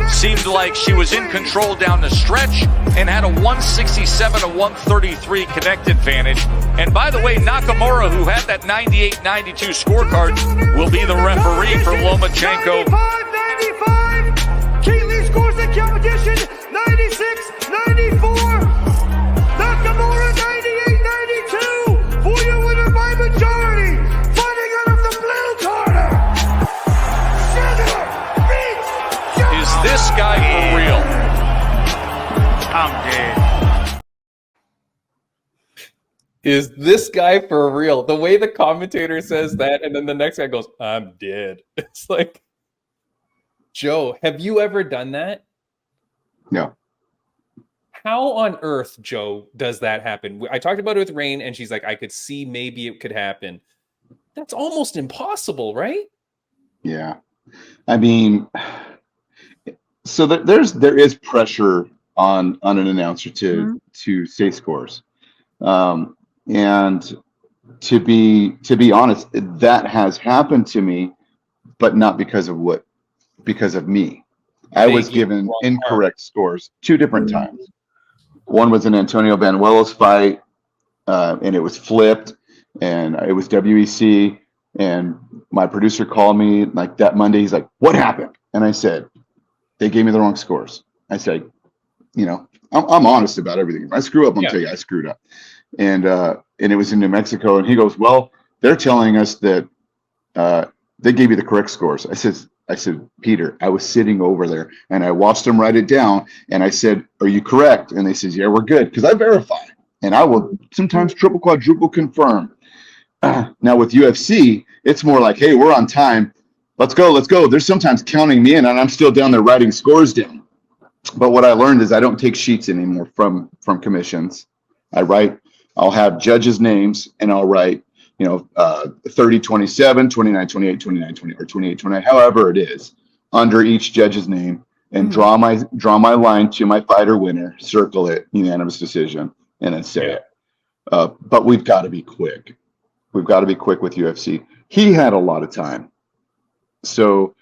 seemed like she was in control down the stretch and had a 167-133 connect advantage. And by the way, Nakamura, who had that 98-92 scorecard, will be the referee for Lomachenko. 95. Keeley scores the competition 96-94. Nakamura 98-92 for your winner by majority. Fighting out of the blue corner, Cedar beats Joe. Is this guy for real? I'm dead. Is this guy for real? The way the commentator says that, and then the next guy goes, I'm dead. It's like, Joe, have you ever done that? No. How on earth, Joe, does that happen? I talked about it with Rain, and she's like, I could see maybe it could happen. That's almost impossible, right? Yeah. I mean, so there is pressure on an announcer to say scores. And to be honest, that has happened to me, but not because of me. I was given incorrect scores 2 different times. One was an Antonio Banuelos fight, and it was flipped, and it was WEC, and my producer called me like that Monday. He's like, "What happened?" And I said, "They gave me the wrong scores." I said, I'm honest about everything. If I screw up, I'm telling you I screwed up. And it was in New Mexico. And he goes, "Well, they're telling us that they gave you the correct scores." I said, "Peter, I was sitting over there and I watched them write it down. And I said, 'Are you correct?' And they says, 'Yeah, we're good.' Because I verify. And I will sometimes triple, quadruple confirm." Now with UFC, it's more like, "Hey, we're on time. Let's go. They're sometimes counting me in and I'm still down there writing scores down." But what I learned is I don't take sheets anymore from commissions. I'll have judges' names and I'll write, 30-27, 29-28, 29-20, or 28-29, however it is, under each judge's name, and draw my line to my fighter winner, circle it, unanimous decision, and then say it. But we've got to be quick. We've got to be quick with UFC. He had a lot of time. So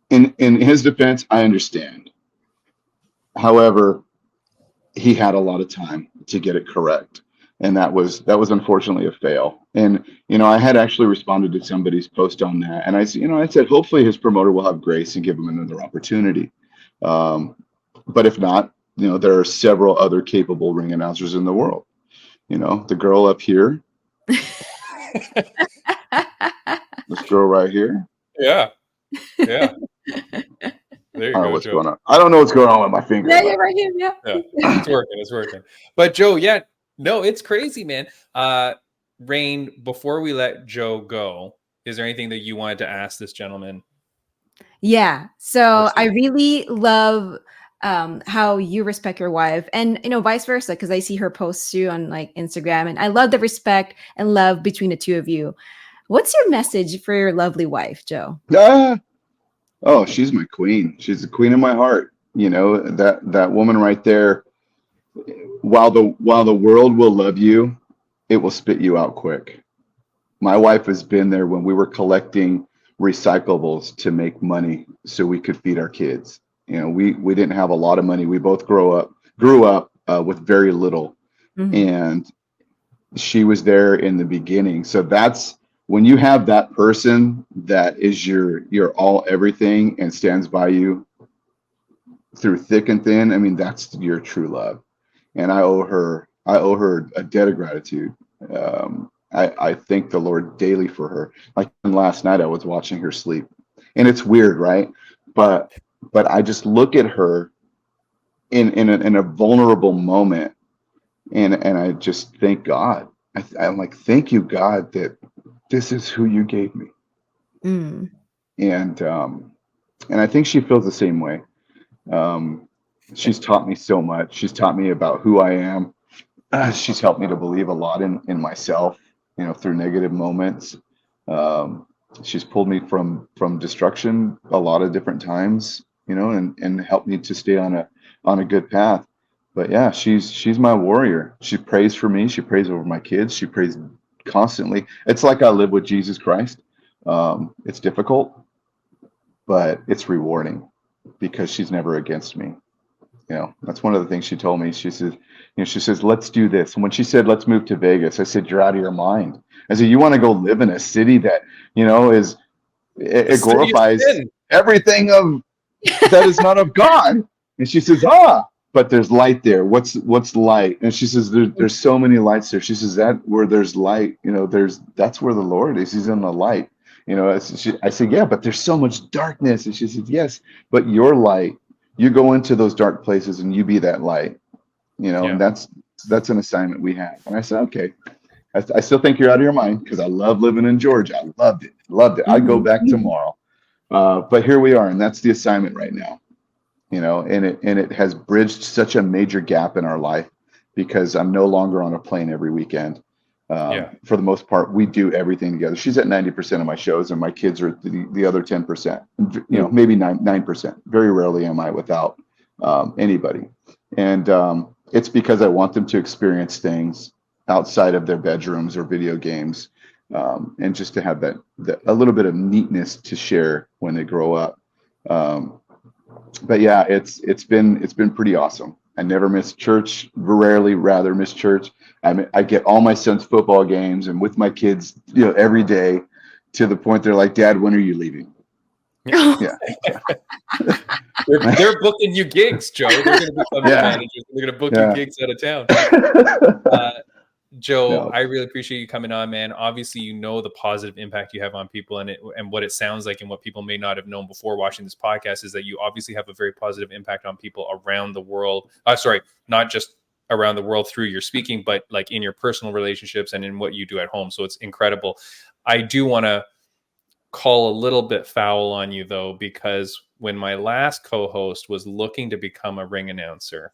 in his defense, I understand. However, he had a lot of time to get it correct. And that was unfortunately a fail. And, I had actually responded to somebody's post on that. And I said, hopefully his promoter will have grace and give him another opportunity. But if not, there are several other capable ring announcers in the world. The girl up here, this girl right here. Yeah. There you All right, go, what's Joe. going on? I don't know what's going on with my finger. Yeah, you're right here. Yeah. It's working. But Joe, no, it's crazy, man. Rain, before we let Joe go, is there anything that you wanted to ask this gentleman? Yeah. So I really love how you respect your wife, and vice versa, because I see her posts too on like Instagram, and I love the respect and love between the two of you. What's your message for your lovely wife, Joe? Oh, she's my queen. She's the queen of my heart. That woman right there. While the world will love you, it will spit you out quick. My wife has been there when we were collecting recyclables to make money so we could feed our kids. We didn't have a lot of money. We both grew up with very little, and she was there in the beginning. So that's when you have that person that is your all everything and stands by you through thick and thin. I mean, that's your true love. And I owe her a debt of gratitude. I thank the Lord daily for her. Like last night, I was watching her sleep, and it's weird, right? But I just look at her in a vulnerable moment, and I just thank God. I'm like, thank you, God, that this is who you gave me. And I think she feels the same way. She's taught me so much. She's taught me about who I am. She's helped me to believe a lot in myself, through negative moments. She's pulled me from destruction a lot of different times, and helped me to stay on a good path. But yeah, she's my warrior. She prays for me. She prays over my kids. She prays constantly. It's like I live with Jesus Christ. It's difficult, but it's rewarding because she's never against me. That's one of the things she told me. She says, let's do this. And when she said, let's move to Vegas, I said, you're out of your mind. I said, you want to go live in a city that, it glorifies everything that is not of God. And she says, but there's light there. What's light? And she says, there's so many lights there. She says, that where there's light, that's where the Lord is. He's in the light. I said, yeah, but there's so much darkness. And she said, yes, but your light, you go into those dark places and you be that light, and that's an assignment we have. And I said, okay, I still think you're out of your mind because I love living in Georgia. I loved it. I'd go back tomorrow. But here we are. And that's the assignment right now, and it has bridged such a major gap in our life because I'm no longer on a plane every weekend. For the most part, we do everything together. She's at 90% of my shows, and my kids are the other 10%. Maybe 9%. Very rarely am I without anybody, and it's because I want them to experience things outside of their bedrooms or video games, and just to have that a little bit of neatness to share when they grow up. But yeah, it's been pretty awesome. I never miss church. Rarely, rather miss church. I get all my son's football games and with my kids, every day. to the point they're like, Dad, when are you leaving? Yeah. They're booking you gigs, Joe. They're going to become your managers. They're going to book you gigs out of town. Joe, I really appreciate you coming on, man. Obviously, you know the positive impact you have on people, and what it sounds like, and what people may not have known before watching this podcast, is that you obviously have a very positive impact on people around the world. Not just around the world through your speaking, but like in your personal relationships and in what you do at home. So it's incredible. I do want to call a little bit foul on you, though, because when my last co-host was looking to become a ring announcer,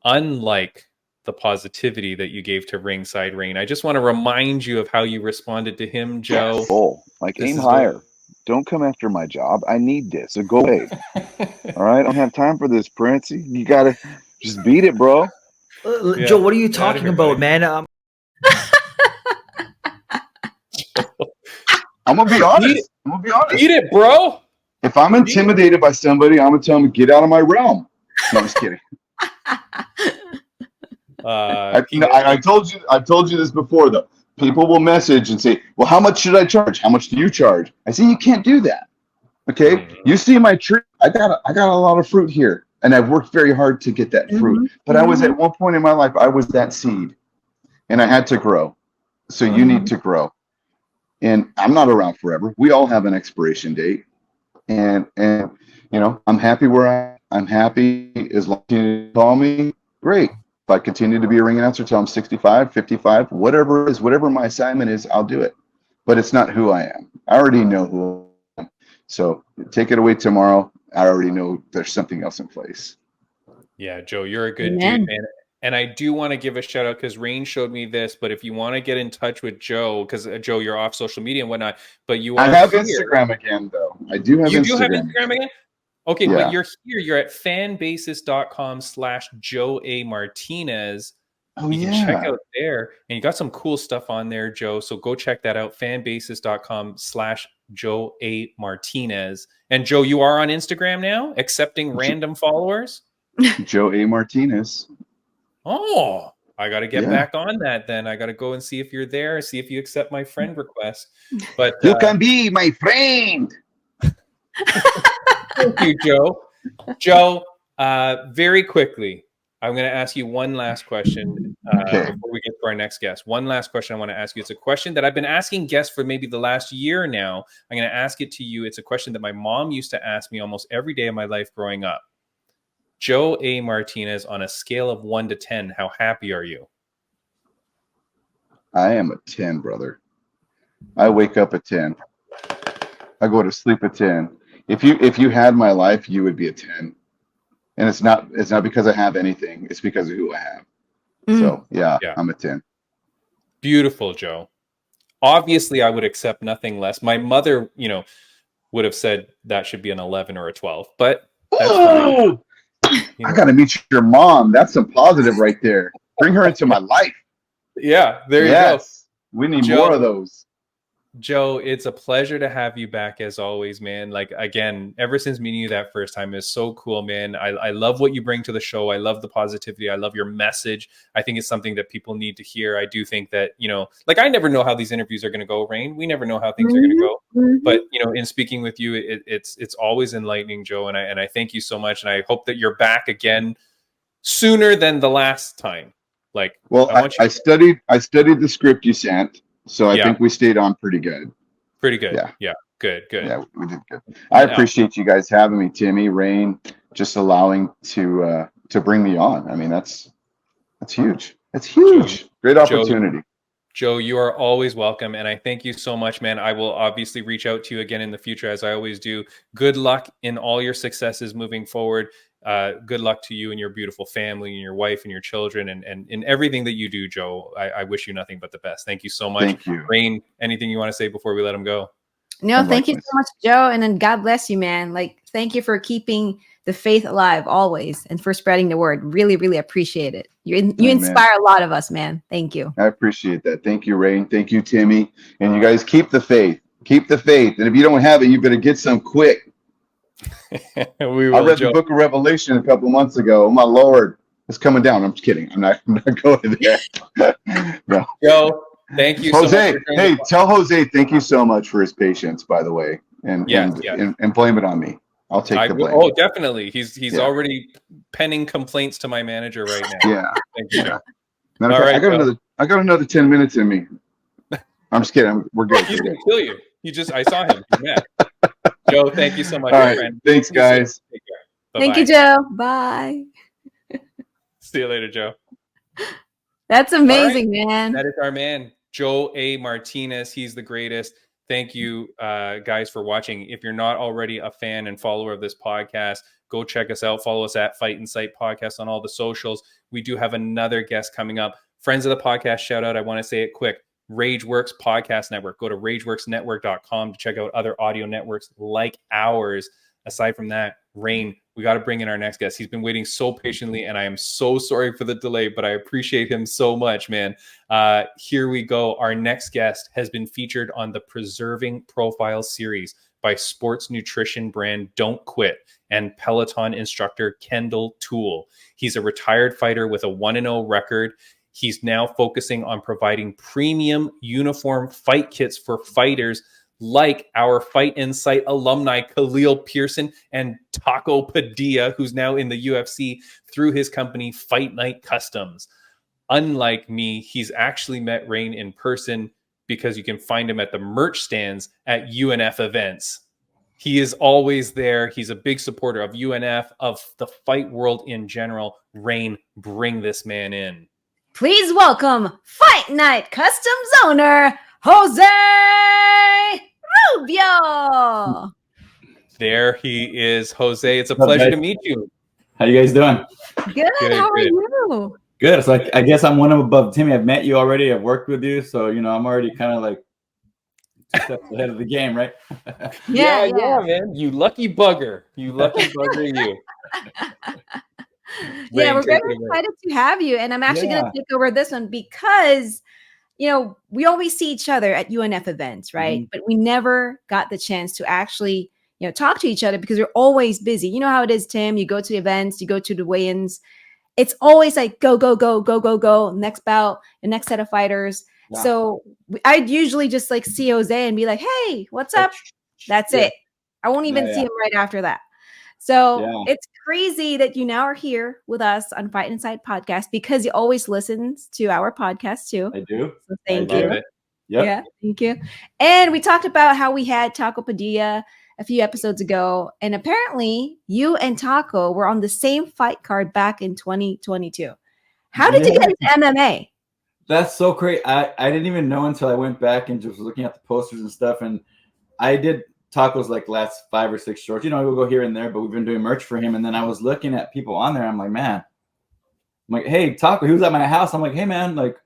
unlike the positivity that you gave to Ringside Rain, I just want to remind you of how you responded to him, Joe. Oh, like aim higher. Don't come after my job. I need this. So go away. All right, I don't have time for this, Prince. You gotta just beat it, bro. Joe, what are you talking about, man? I'm gonna be honest. Beat it, bro. If I'm intimidated by somebody, I'm gonna tell them, get out of my realm. No, I'm just kidding. I've told you this before, though. People will message and say, well, how much should I charge? How much do you charge? I say, you can't do that. Okay. You see my tree. I got a lot of fruit here, and I've worked very hard to get that fruit. But I was at one point in my life, I was that seed, and I had to grow. So you need to grow. And I'm not around forever. We all have an expiration date. And I'm happy I'm happy as long as you call me. Great. If I continue to be a ring announcer till I'm 65, 55, whatever it is, whatever my assignment is, I'll do it. But it's not who I am. I already know who I am. So take it away tomorrow. I already know there's something else in place. Yeah, Joe, you're a good dude, man. And I do want to give a shout out because Rain showed me this. But if you want to get in touch with Joe, because Joe, you're off social media and whatnot, but I have Instagram again, though. I do have Instagram. You do have Instagram again? Okay, but you're here. You're at fanbasis.com/Joe A. Martinez. You can check out there. And you got some cool stuff on there, Joe. So go check that out. fanbasis.com/Joe A. Martinez. And Joe, you are on Instagram now, accepting random followers? Joe A. Martinez. Oh, I got to get back on that then. I got to go and see if you're there, see if you accept my friend request. But you can be my friend. Thank you, Joe. Joe, very quickly, I'm going to ask you one last question before we get to our next guest. One last question I want to ask you. It's a question that I've been asking guests for maybe the last year now. I'm going to ask it to you. It's a question that my mom used to ask me almost every day of my life growing up. Joe A. Martinez, on a scale of 1 to 10, how happy are you? I am a 10, brother. I wake up at 10. I go to sleep at 10. If you had my life, you would be a 10. And it's not because I have anything. It's because of who I have. So yeah, I'm a 10. Beautiful, Joe. Obviously, I would accept nothing less. My mother, would have said that should be an 11 or a 12, but that's fine. I got to meet your mom. That's some positive right there. Bring her into my life. Yeah, there you go. We need more of those. Joe, it's a pleasure to have you back as always, man. Like, again, ever since meeting you that first time, it's so cool, man. I love what you bring to the show. I love the positivity. I love your message. I think it's something that people need to hear. I do think that, I never know how these interviews are going to go, Rain. We never know how things are going to go. But, in speaking with you, it's always enlightening, Joe. And I thank you so much. And I hope that you're back again sooner than the last time. I studied the script you sent. So I think we stayed on pretty good. Pretty good. Yeah. Good. Yeah, we did good. I appreciate you guys having me, Timmy, Rain, just allowing to bring me on. I mean, that's huge. That's huge. Great opportunity. Joe, you are always welcome. And I thank you so much, man. I will obviously reach out to you again in the future, as I always do. Good luck in all your successes moving forward. Good luck to you and your beautiful family and your wife and your children and in everything that you do, Joe. I wish you nothing but the best. Thank you so much. Thank you. Rain, anything you want to say before we let him go? No, thank you so much, Joe. And then God bless you, man. Thank you for keeping the faith alive always and for spreading the word. Really, really appreciate it. You inspire a lot of us, man. Thank you. I appreciate that. Thank you, Rain. Thank you, Timmy. And you guys keep the faith. Keep the faith. And if you don't have it, you better get some quick. I read the book of Revelation a couple months ago. Oh, my Lord. It's coming down. I'm just kidding. I'm not going there. No. Joe, Thank you so much Jose, for joining hey, the tell Jose thank you so much for his patience, by the way, and Yes, and blame it on me. I'll take the blame. Oh, definitely. He's Yeah. already penning complaints to my manager right now. Yeah. Thank you, Joe. Matter of All fact, right, I got another 10 minutes in me. I'm just kidding. We're good. He's We're gonna good. kill you. I saw him. He's mad. Joe, thank you so much, All my right. friend. Thanks, See you soon. guys. Take care. Thank you, Bye-bye. Joe. Bye. See you later, Joe. That's amazing, man. That is our man, Joe A. Martinez. He's the greatest. Thank you, guys, for watching. If you're not already a fan and follower of this podcast, go check us out. Follow us at Fight Insight Podcast on all the socials. We do have another guest coming up. Friends of the podcast, shout out. I want to say it quick. RageWorks Podcast Network. Go to RageWorksNetwork.com to check out other audio networks like ours. Aside from that, Rain, we got to bring in our next guest. He's been waiting so patiently, and I am so sorry for the delay, but I appreciate him so much, man. Here we go. Our next guest has been featured on the Preserving Profile series by sports nutrition brand Don't Quit and Peloton instructor Kendall Toole. He's a retired fighter with a 1-0 record. He's now focusing on providing premium uniform fight kits for fighters like our Fight Insight alumni Khalil Pearson and Taco Padilla, who's now in the UFC through his company Fight Night Customs. Unlike me, he's actually met Rain in person because you can find him at the merch stands at UNF events. He is always there. He's a big supporter of UNF, of the fight world in general. Rain, bring this man in. Please welcome Fight Night Customs owner, Jose Rubio. There he is, Jose. It's a pleasure to meet you. How you guys doing? Good. How are you? Good. So I guess I'm one of above Timmy. I've met you already. I've worked with you. So, I'm already kind of like 2 steps ahead of the game, right? Yeah, man. You lucky bugger. You. Yeah, we're very excited to have you. And I'm actually going to take over this one because, we always see each other at UNF events, right? Mm-hmm. But we never got the chance to actually, talk to each other because we're always busy. You know how it is, Tim. You go to the events, you go to the weigh-ins. It's always like go, go, go, go, go, go. Next bout, the next set of fighters. Yeah. So I'd usually just like see Jose and be like, hey, what's up? That's it. I won't even see him right after that. So it's crazy that you now are here with us on Fight Inside Podcast because he always listens to our podcast too. I do. So thank you. Yep. Yeah, thank you. And we talked about how we had Taco Padilla a few episodes ago. And apparently you and Taco were on the same fight card back in 2022. How did you get into MMA? That's so great. I didn't even know until I went back and just was looking at the posters and stuff. And I did Taco's like last 5 or 6 shorts. We'll go here and there, but we've been doing merch for him. And then I was looking at people on there. I'm like, man, hey, Taco, he was at my house. I'm like, hey, man, like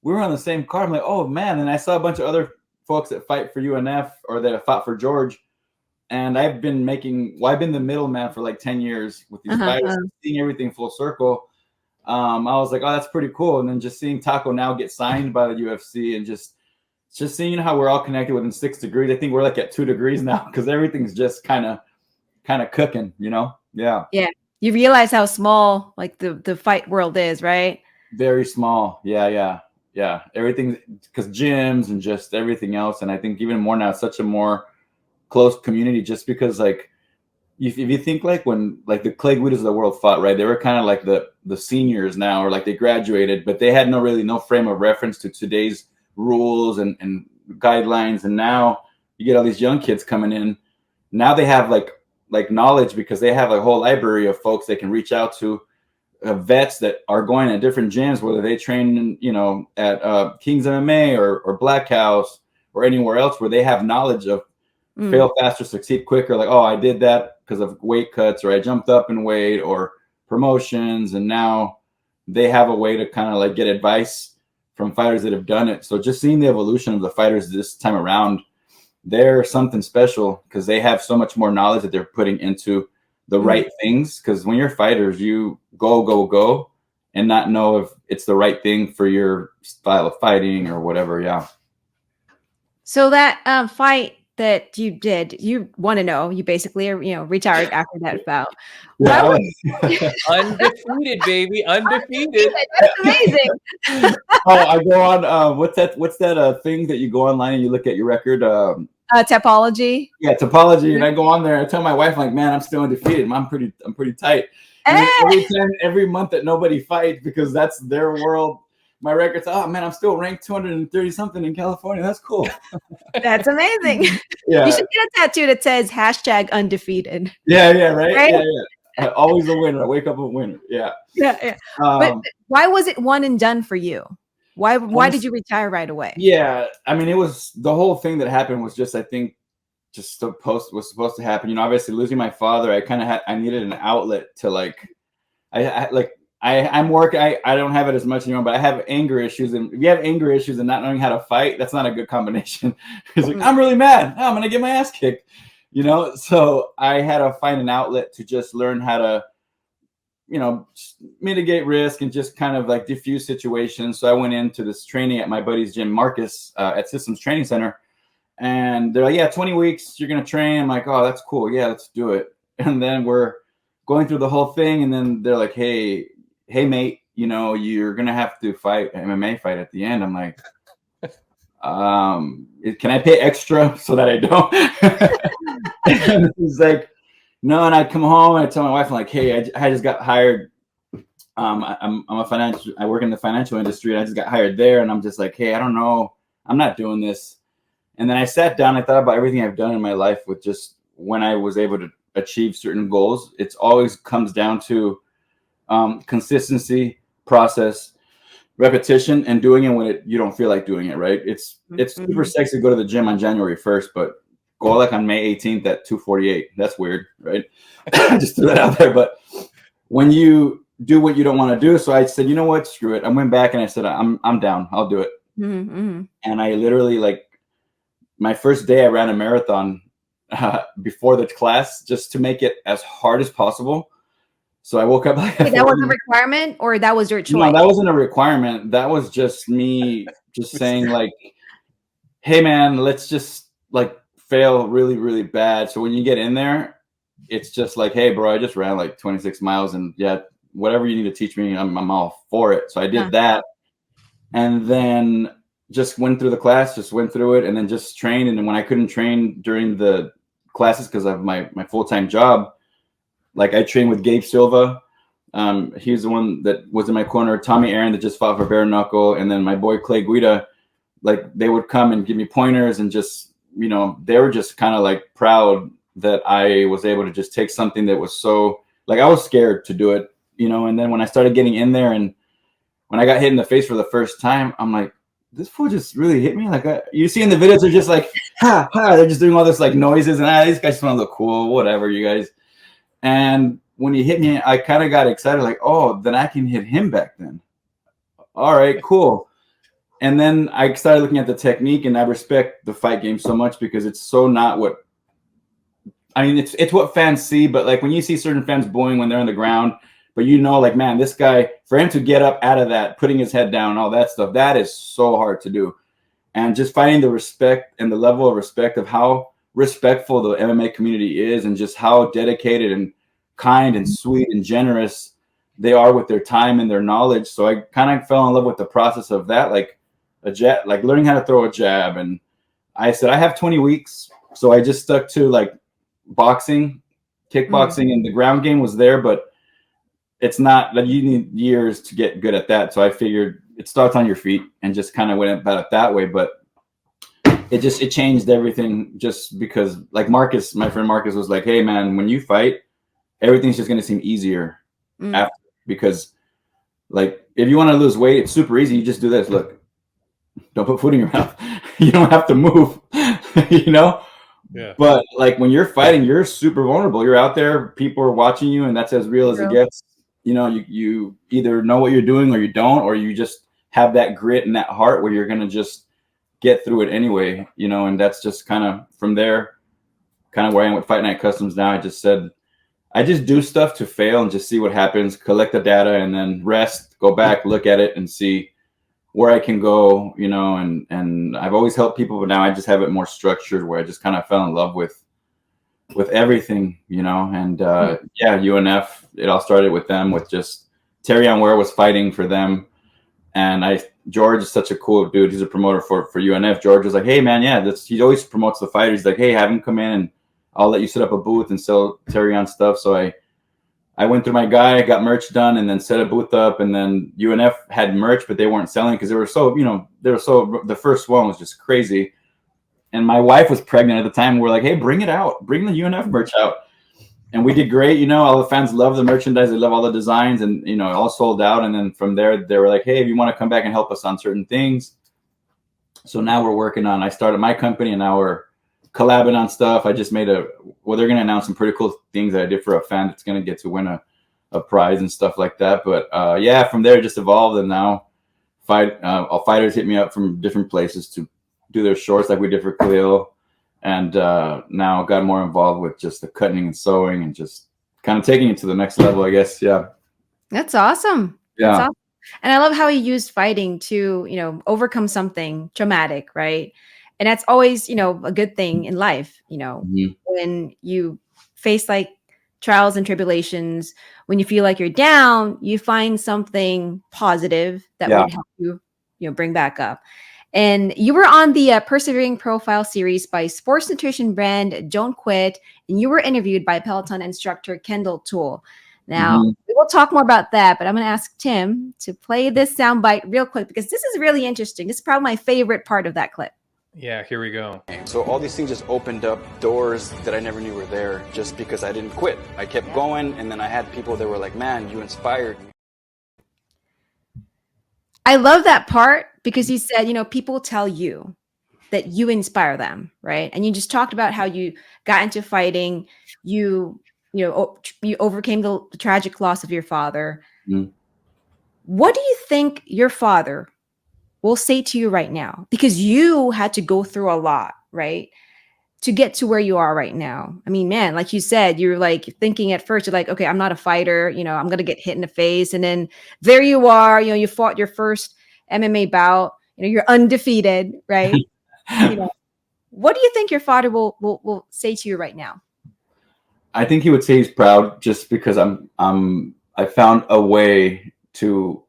we were on the same card. I'm like, oh, man. And I saw a bunch of other folks that fight for UNF or that fought for George. And I've been the middleman for like 10 years with these fighters, seeing everything full circle. I was like, oh, that's pretty cool. And then just seeing Taco now get signed by the UFC and just seeing how we're all connected within 6 degrees. I think we're like at 2 degrees now because everything's just kind of cooking, Yeah. Yeah. You realize how small like the fight world is, right? Very small. Yeah. Everything, because gyms and just everything else. And I think even more now, it's such a more close community just because like if you think like when like the Clay Guidas of the world fought, right? They were kind of like the seniors now, or like they graduated, but they had no frame of reference to today's rules and guidelines. And now you get all these young kids coming in. Now they have like knowledge because they have a whole library of folks they can reach out to, vets that are going at different gyms, whether they train, at King's MMA or Black House or anywhere else where they have knowledge of fail faster, succeed quicker. Like, oh, I did that because of weight cuts, or I jumped up in weight, or promotions. And now they have a way to kind of like get advice from fighters that have done it. So just seeing the evolution of the fighters this time around, they're something special because they have so much more knowledge that they're putting into the right things. Because when you're fighters, you go and not know if it's the right thing for your style of fighting or whatever. Yeah. So that fight that you did, you want to know, you basically, retired after that foul. Yeah, Undefeated, baby, undefeated. That's amazing. I go on. What's that thing that you go online and you look at your record? Topology. Yeah, Topology, and I go on there. I tell my wife, like, man, I'm still undefeated. I'm pretty tight. Hey! And every month that nobody fights, because that's their world. My record's, oh man, I'm still ranked 230 something in California. That's cool. That's amazing. Yeah. You should get a tattoo that says #undefeated. Yeah, right? Yeah. Always a winner. I wake up a winner. Yeah. Yeah. But why was it one and done for you? Why did you retire right away? Yeah. I mean, it was the whole thing that happened was just, I think, was supposed to happen. Obviously losing my father, I needed an outlet to I'm working. I don't have it as much anymore, but I have anger issues. And if you have anger issues and not knowing how to fight, that's not a good combination. It's like, I'm really mad. I'm going to get my ass kicked, So I had to find an outlet to just learn how to, mitigate risk and just kind of like diffuse situations. So I went into this training at my buddy's gym, Marcus, at Systems Training Center. And they're like, yeah, 20 weeks, you're going to train. I'm like, oh, that's cool. Yeah, let's do it. And then we're going through the whole thing. And then they're like, hey, mate, you're going to have to fight an MMA fight at the end. I'm like, can I pay extra so that I don't? And he's like, no. And I come home and I tell my wife, I'm like, hey, I just got hired. I work in the financial industry, and I just got hired there. And I'm just like, hey, I don't know. I'm not doing this. And then I sat down, I thought about everything I've done in my life with just when I was able to achieve certain goals. It's always comes down to consistency, process, repetition, and doing it when you don't feel like doing it, right? It's super sexy to go to the gym on January 1st, but go like on May 18th at 2:48. That's weird, right? Just threw that out there. But when you do what you don't want to do, so I said, you know what, screw it. I went back and I said, I'm down. I'll do it. And I literally, my first day, I ran a marathon before the class just to make it as hard as possible. So I woke up like that was a requirement, or that was your choice? No, that wasn't a requirement. That was just me just saying like, hey man, let's just fail really, really bad. So when you get in there, it's just like, hey bro, I just ran 26 miles and yeah, whatever you need to teach me, I'm all for it. So I did that. And then just went through the class, just went through it, and then just trained. And then when I couldn't train during the classes because of my full-time job, I trained with Gabe Silva. He's the one that was in my corner. Tommy Aaron that just fought for bare knuckle, and then my boy Clay Guida. They would come and give me pointers, and just they were just kind of proud that I was able to just take something that was so I was scared to do it, And then when I started getting in there, and when I got hit in the face for the first time, I'm like, this fool just really hit me. You see in the videos, they're just like, ha, ha. They're just doing all this noises, and these guys just want to look cool, whatever, you guys. And when he hit me, I kind of got excited, oh, then I can hit him back then. All right, cool. And then I started looking at the technique, and I respect the fight game so much because it's so not what, it's what fans see, but when you see certain fans booing when they're on the ground, but man, this guy, for him to get up out of that, putting his head down, all that stuff, that is so hard to do. And just finding the respect and the level of respect of how respectful the MMA community is, and just how dedicated and kind and sweet and generous they are with their time and their knowledge. So I kind of fell in love with the process of that, learning how to throw a jab. And I said, I have 20 weeks. So I just stuck to boxing, kickboxing, and the ground game was there, but it's not that you need years to get good at that. So I figured it starts on your feet, and just kind of went about it that way. But it changed everything, just because Marcus, my friend Marcus, was like, hey man, when you fight, everything's just going to seem easier after, because if you want to lose weight, it's super easy. You just do this. Look, don't put food in your mouth. You don't have to move, Yeah. But when you're fighting, you're super vulnerable. You're out there, people are watching you, and that's as real as it gets. You either know what you're doing or you don't, or you just have that grit and that heart where you're going to just get through it anyway, and that's just kind of from there, kind of where I am with Fight Night Customs now. I just said, I just do stuff to fail and just see what happens, collect the data, and then rest, go back, look at it, and see where I can go, you know, and I've always helped people, but now I just have it more structured where I just kind of fell in love with everything, you know. And yeah, UNF, it all started with them, with just Terrion Ware was fighting for them. And George is such a cool dude. He's a promoter for UNF. George was like, hey man, yeah, he always promotes the fighters. He's like, hey, have him come in and I'll let you set up a booth and sell Terrion stuff. So I went through my guy, got merch done, and then set a booth up. And then UNF had merch, but they weren't selling because the first one was just crazy. And my wife was pregnant at the time. We're like, hey, bring it out. Bring the UNF merch out. And we did great. You know, all the fans love the merchandise. They love all the designs, and, you know, it all sold out. And then from there, they were like, hey, if you want to come back and help us on certain things. So now we're working on, I started my company and now we're collabing on stuff. I just made they're going to announce some pretty cool things that I did for a fan that's going to get to win a prize and stuff like that. But yeah, from there it just evolved, and now fighters hit me up from different places to do their shorts like we did for Khalil, and now got more involved with just the cutting and sewing and just kind of taking it to the next level, I guess. Yeah. That's awesome. Yeah. That's awesome. And I love how he used fighting to, you know, overcome something traumatic, right? And that's always, you know, a good thing in life, you know, when you face like trials and tribulations, when you feel like you're down, you find something positive that would help you, you know, bring back up. And you were on the Persevering Profile series by sports nutrition brand Don't Quit, and you were interviewed by Peloton instructor Kendall Toole. Now, we will talk more about that, but I'm going to ask Tim to play this soundbite real quick because this is really interesting. This is probably my favorite part of that clip. Yeah, here we go. So all these things just opened up doors that I never knew were there just because I didn't quit. I kept going, and then I had people that were like, man, you inspired me. I love that part because he said, you know, people tell you that you inspire them, right? And you just talked about how you got into fighting, you overcame the tragic loss of your father. What do you think your father will say to you right now? Because you had to go through a lot, right, to get to where you are right now. I mean, man, like you said, you're like thinking at first, you're like, okay, I'm not a fighter, you know, I'm going to get hit in the face. And then there you are, you know, you fought your first MMA bout, you know, you're undefeated, right? You know, what do you think your father will say to you right now? I think he would say he's proud just because I found a way to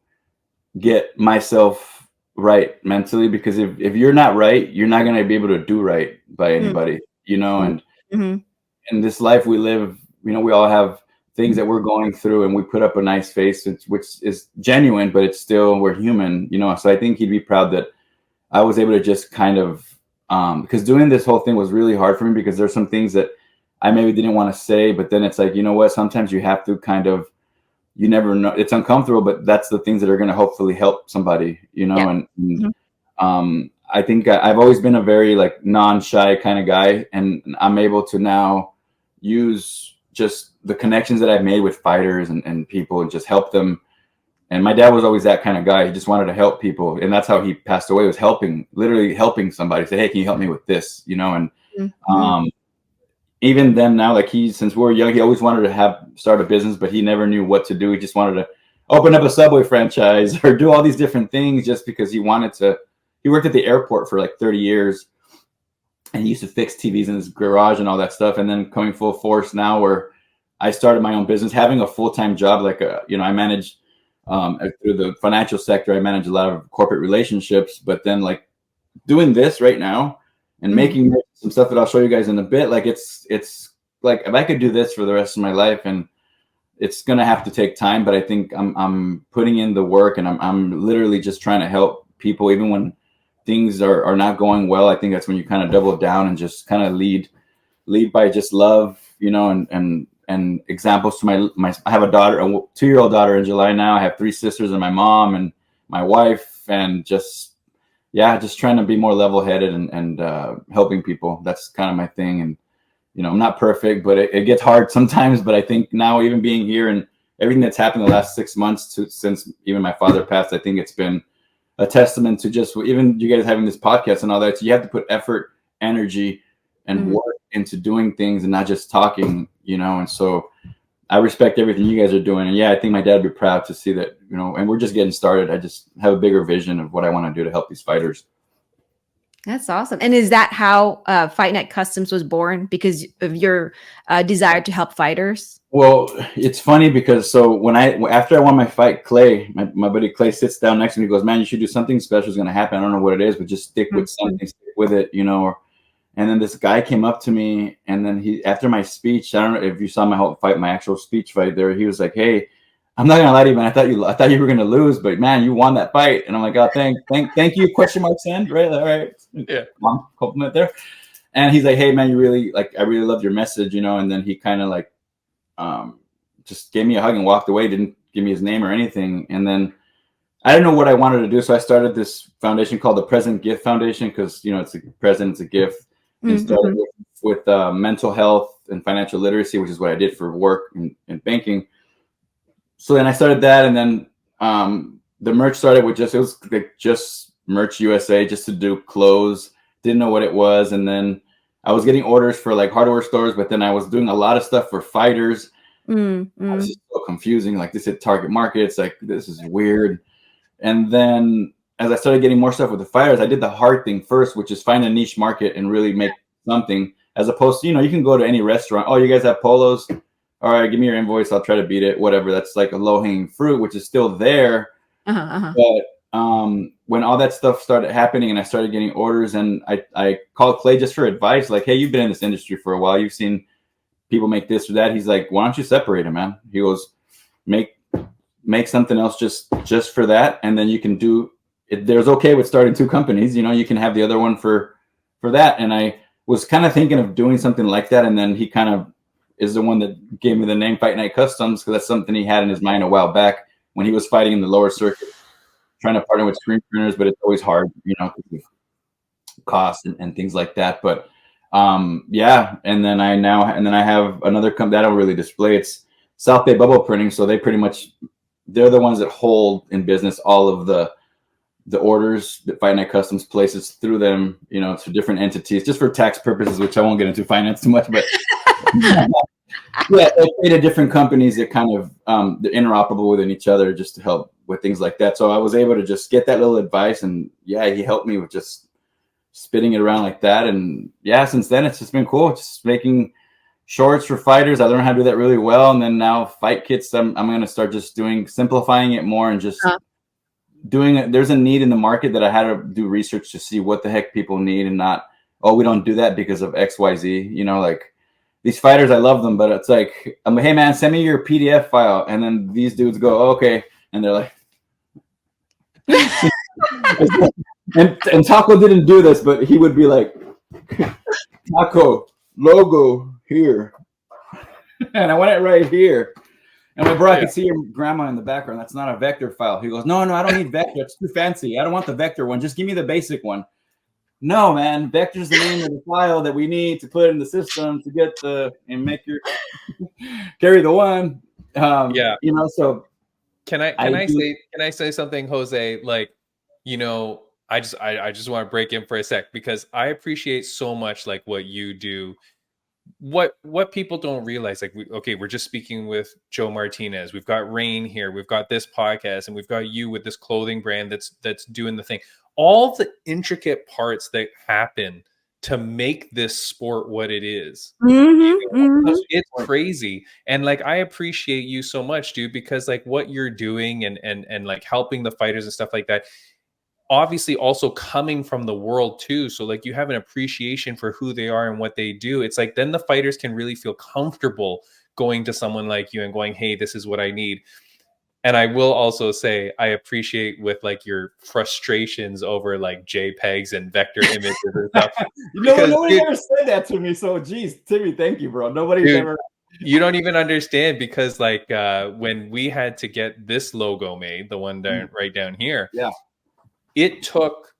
get myself right mentally, because if you're not right, you're not going to be able to do right by anybody, you know. And in this life we live, you know, we all have things that we're going through, and we put up a nice face, which is genuine, but it's still, we're human, you know. So I think he'd be proud that I was able to just kind of because doing this whole thing was really hard for me, because there's some things that I maybe didn't want to say, but then it's like, you know what, sometimes you have to kind of, you never know, it's uncomfortable, but that's the things that are going to hopefully help somebody, you know. And I think I've always been a very like non-shy kind of guy, and I'm able to now use just the connections that I've made with fighters and people, and just help them. And my dad was always that kind of guy. He just wanted to help people, and that's how he passed away, was literally helping somebody, say, hey, can you help me with this, you know. And even then, now, like, since we were young, he always wanted to start a business, but he never knew what to do. He just wanted to open up a Subway franchise or do all these different things, just because he wanted to. He worked at the airport for like 30 years, and he used to fix TVs in his garage and all that stuff. And then coming full force now, where I started my own business, having a full-time job, like you know, I manage through the financial sector. I manage a lot of corporate relationships, but then like doing this right now and making some stuff that I'll show you guys in a bit. Like it's like, if I could do this for the rest of my life, and it's going to have to take time, but I think I'm putting in the work, and I'm literally just trying to help people, even when things are not going well. I think that's when you kind of double down and just kind of lead by just love, you know, and examples to my I have a 2-year-old daughter in July now. I have 3 sisters and my mom and my wife, and just trying to be more level-headed and helping people. That's kind of my thing. And, you know, I'm not perfect, but it gets hard sometimes. But I think now, even being here and everything that's happened the last 6 months since even my father passed, I think it's been a testament to just even you guys having this podcast and all that. So you have to put effort, energy, and work into doing things, and not just talking, you know. And so I respect everything you guys are doing. And yeah, I think my dad would be proud to see that, you know, and we're just getting started. I just have a bigger vision of what I want to do to help these fighters. That's awesome. And is that how Fight Night Customs was born? Because of your desire to help fighters? Well, it's funny because after I won my fight, Clay, my buddy Clay sits down next to me and goes, man, you should do something special is going to happen. I don't know what it is, but just stick with something, stick with it, you know. And then this guy came up to me, and then after my speech, I don't know if you saw my whole fight, my actual speech fight there, he was like, hey, I'm not gonna lie to you, man. I thought you were gonna lose, but man, you won that fight. And I'm like, oh, thank you, question mark send, right? All right. Yeah. Compliment there. And he's like, hey man, I really loved your message, you know. And then he kind of like just gave me a hug and walked away, didn't give me his name or anything. And then I didn't know what I wanted to do, so I started this foundation called the Present Gift Foundation, because you know it's a present, it's a gift. And started with mental health and financial literacy, which is what I did for work in banking. So then I started that, and then the merch started with it was like just Merch USA, just to do clothes. Didn't know what it was, and then I was getting orders for like hardware stores, but then I was doing a lot of stuff for fighters. It was just so confusing. Like this at Target Market, it's like this is weird. And then as I started getting more stuff with the fighters, I did the hard thing first, which is find a niche market and really make something, as opposed to, you know, you can go to any restaurant. Oh, you guys have polos? All right, give me your invoice. I'll try to beat it. Whatever. That's like a low-hanging fruit, which is still there. But when all that stuff started happening and I started getting orders, and I called Clay just for advice, like, hey, you've been in this industry for a while. You've seen people make this or that. He's like, why don't you separate them, man? He goes, make something else just for that, and then you can do it. There's okay with starting two companies, you know, you can have the other one for that. And I was kind of thinking of doing something like that, and then he kind of is the one that gave me the name Fight Night Customs, because that's something he had in his mind a while back when he was fighting in the lower circuit, trying to partner with screen printers, but it's always hard, you know, because of cost and things like that. But yeah, and then I have another company that I don't really display. It's South Bay Bubble Printing, so they're the ones that hold in business all of the orders that Fight Night Customs places through them, you know, to different entities, just for tax purposes, which I won't get into finance too much, but yeah, they pay to different companies that kind of they're interoperable within each other, just to help with things like that. So I was able to just get that little advice, and yeah, he helped me with just spitting it around like that. And yeah, since then it's just been cool, just making shorts for fighters. I learned how to do that really well, and then now fight kits. I'm going to start just simplifying it more, and just doing it. There's a need in the market that I had to do research to see what the heck people need, and not, oh, we don't do that because of XYZ. You know, like these fighters, I love them, but it's like, I'm like, hey man, send me your PDF file, and then these dudes go, oh, okay, and they're like, and Taco didn't do this, but he would be like, Taco logo here, and I want it right here. And my bro, I can see your grandma in the background. That's not a vector file. He goes, no, I don't need vector. It's too fancy. I don't want the vector one. Just give me the basic one. No, man, vector's the name of the file that we need to put in the system to get and make your carry the one. You know. So can I say something, Jose? Like, you know, I just want to break in for a sec, because I appreciate so much like what you do. What people don't realize, like, we're just speaking with Joe Martinez. We've got Rain here. We've got this podcast, and we've got you with this clothing brand that's doing the thing. All the intricate parts that happen to make this sport what it is. It's crazy. And like, I appreciate you so much, dude, because like what you're doing and like helping the fighters and stuff like that, obviously also coming from the world too. So like, you have an appreciation for who they are and what they do. It's like, then the fighters can really feel comfortable going to someone like you and going, hey, this is what I need. And I will also say, I appreciate with like your frustrations over like JPEGs and vector images and stuff. Nobody ever said that to me. So geez, Timmy, thank you, bro. Nobody's ever. You don't even understand, because like when we had to get this logo made, the one right down here, it took,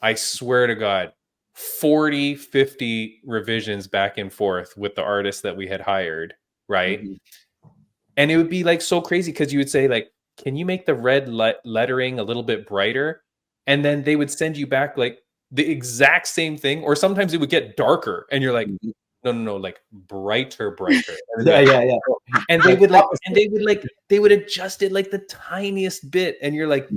I swear to God, 40, 50 revisions back and forth with the artists that we had hired, right? And it would be like so crazy, because you would say like, can you make the red lettering a little bit brighter? And then they would send you back like the exact same thing, or sometimes it would get darker, and you're like, no, like brighter. Yeah. And they would adjust it like the tiniest bit, and you're like,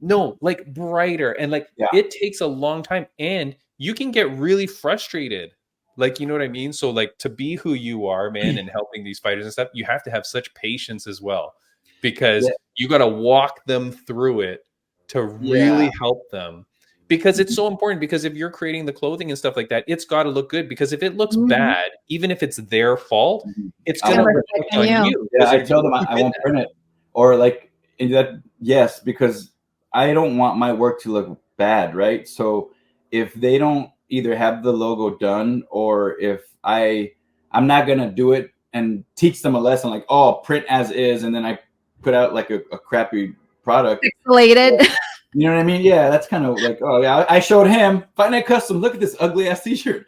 no, like brighter. And like it takes a long time, and you can get really frustrated. Like, you know what I mean? So like, to be who you are, man, and helping these fighters and stuff, you have to have such patience as well, because you got to walk them through it to really help them, because it's so important. Because if you're creating the clothing and stuff like that, it's got to look good, because if it looks bad, even if it's their fault, it's going to reflect on you. Yeah, I tell them I won't print it, or like in that. Yes, because I don't want my work to look bad, right? So if they don't either have the logo done, or if I'm not gonna do it and teach them a lesson like, oh, print as is, and then I put out like a crappy product. Pixelated. You know what I mean? Yeah, that's kind of like, oh yeah, I showed him Fight Night Custom. Look at this ugly ass T-shirt.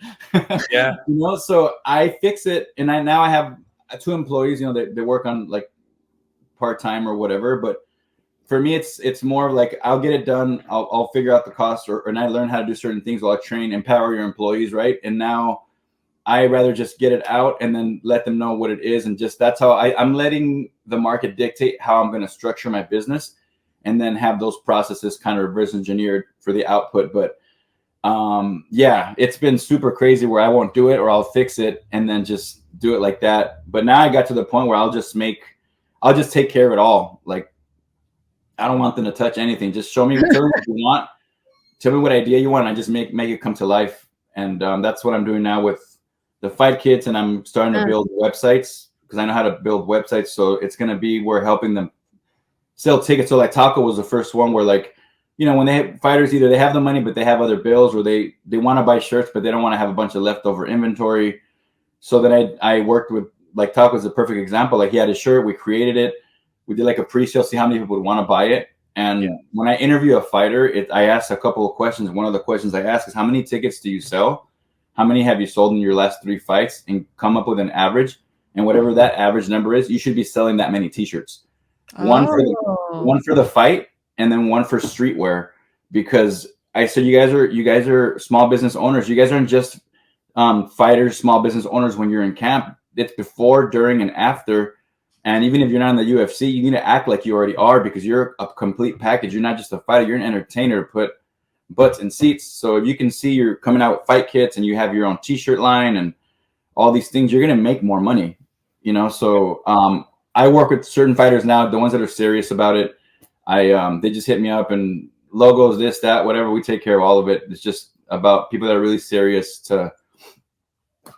Yeah, you know. So I fix it, and now I have 2 employees. You know, they work on like part time or whatever. But for me, it's more of like, I'll get it done. I'll figure out the cost, and I learn how to do certain things while I train, empower your employees, right? And now I rather just get it out and then let them know what it is, and just that's how I'm letting the market dictate how I'm going to structure my business, and then have those processes kind of reverse engineered for the output. But yeah, it's been super crazy where I won't do it, or I'll fix it and then just do it like that. But now I got to the point where I'll just take care of it all. Like, I don't want them to touch anything. Just tell me what you want. Tell me what idea you want. And I just make it come to life. And that's what I'm doing now with the fight kits. And I'm starting to build websites, because I know how to build websites. So it's going to be, we're helping them sell tickets. So like Taco was the first one where, like, you know, when they have fighters, either they have the money, but they have other bills, or they want to buy shirts, but they don't want to have a bunch of leftover inventory. So then I worked with, like, Taco is a perfect example. Like, he had a shirt, we created it. We did like a pre-sale, see how many people would want to buy it. And when I interview a fighter, I ask a couple of questions. One of the questions I ask is, how many tickets do you sell? How many have you sold in your last 3 fights? And come up with an average. And whatever that average number is, you should be selling that many T-shirts. One for the fight, and then one for streetwear. Because I said, you guys are small business owners. You guys aren't just fighters, small business owners when you're in camp. It's before, during, and after. And even if you're not in the UFC, you need to act like you already are, because you're a complete package. You're not just a fighter. You're an entertainer to put butts in seats. So if you can see you're coming out with fight kits, and you have your own T-shirt line and all these things, you're going to make more money, you know? So I work with certain fighters now, the ones that are serious about it. They just hit me up, and logos, this, that, whatever. We take care of all of it. It's just about people that are really serious to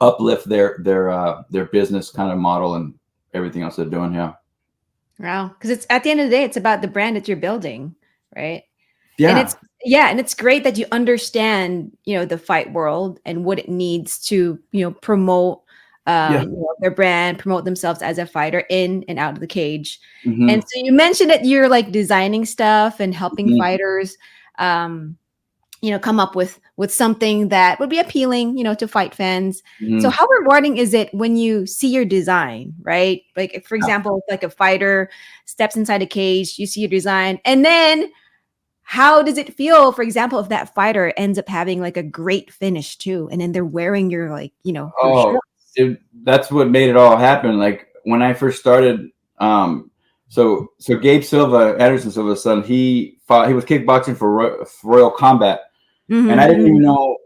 uplift their business kind of model and everything else they're doing. Wow. Because it's, at the end of the day, it's about the brand that you're building, right? Yeah. And it's great that you understand, you know, the fight world and what it needs to, you know, promote you know, their brand, promote themselves as a fighter in and out of the cage. And so you mentioned that you're like designing stuff and helping fighters you know, come up with something that would be appealing, you know, to fight fans. So how rewarding is it when you see your design, right? Like, for example, like a fighter steps inside a cage, you see your design, and then how does it feel, for example, if that fighter ends up having like a great finish too, and then they're wearing your, like, you know, that's what made it all happen. Like, when I first started, so Gabe Silva, Anderson Silva's son, he was kickboxing for Royal Combat. And I didn't even know,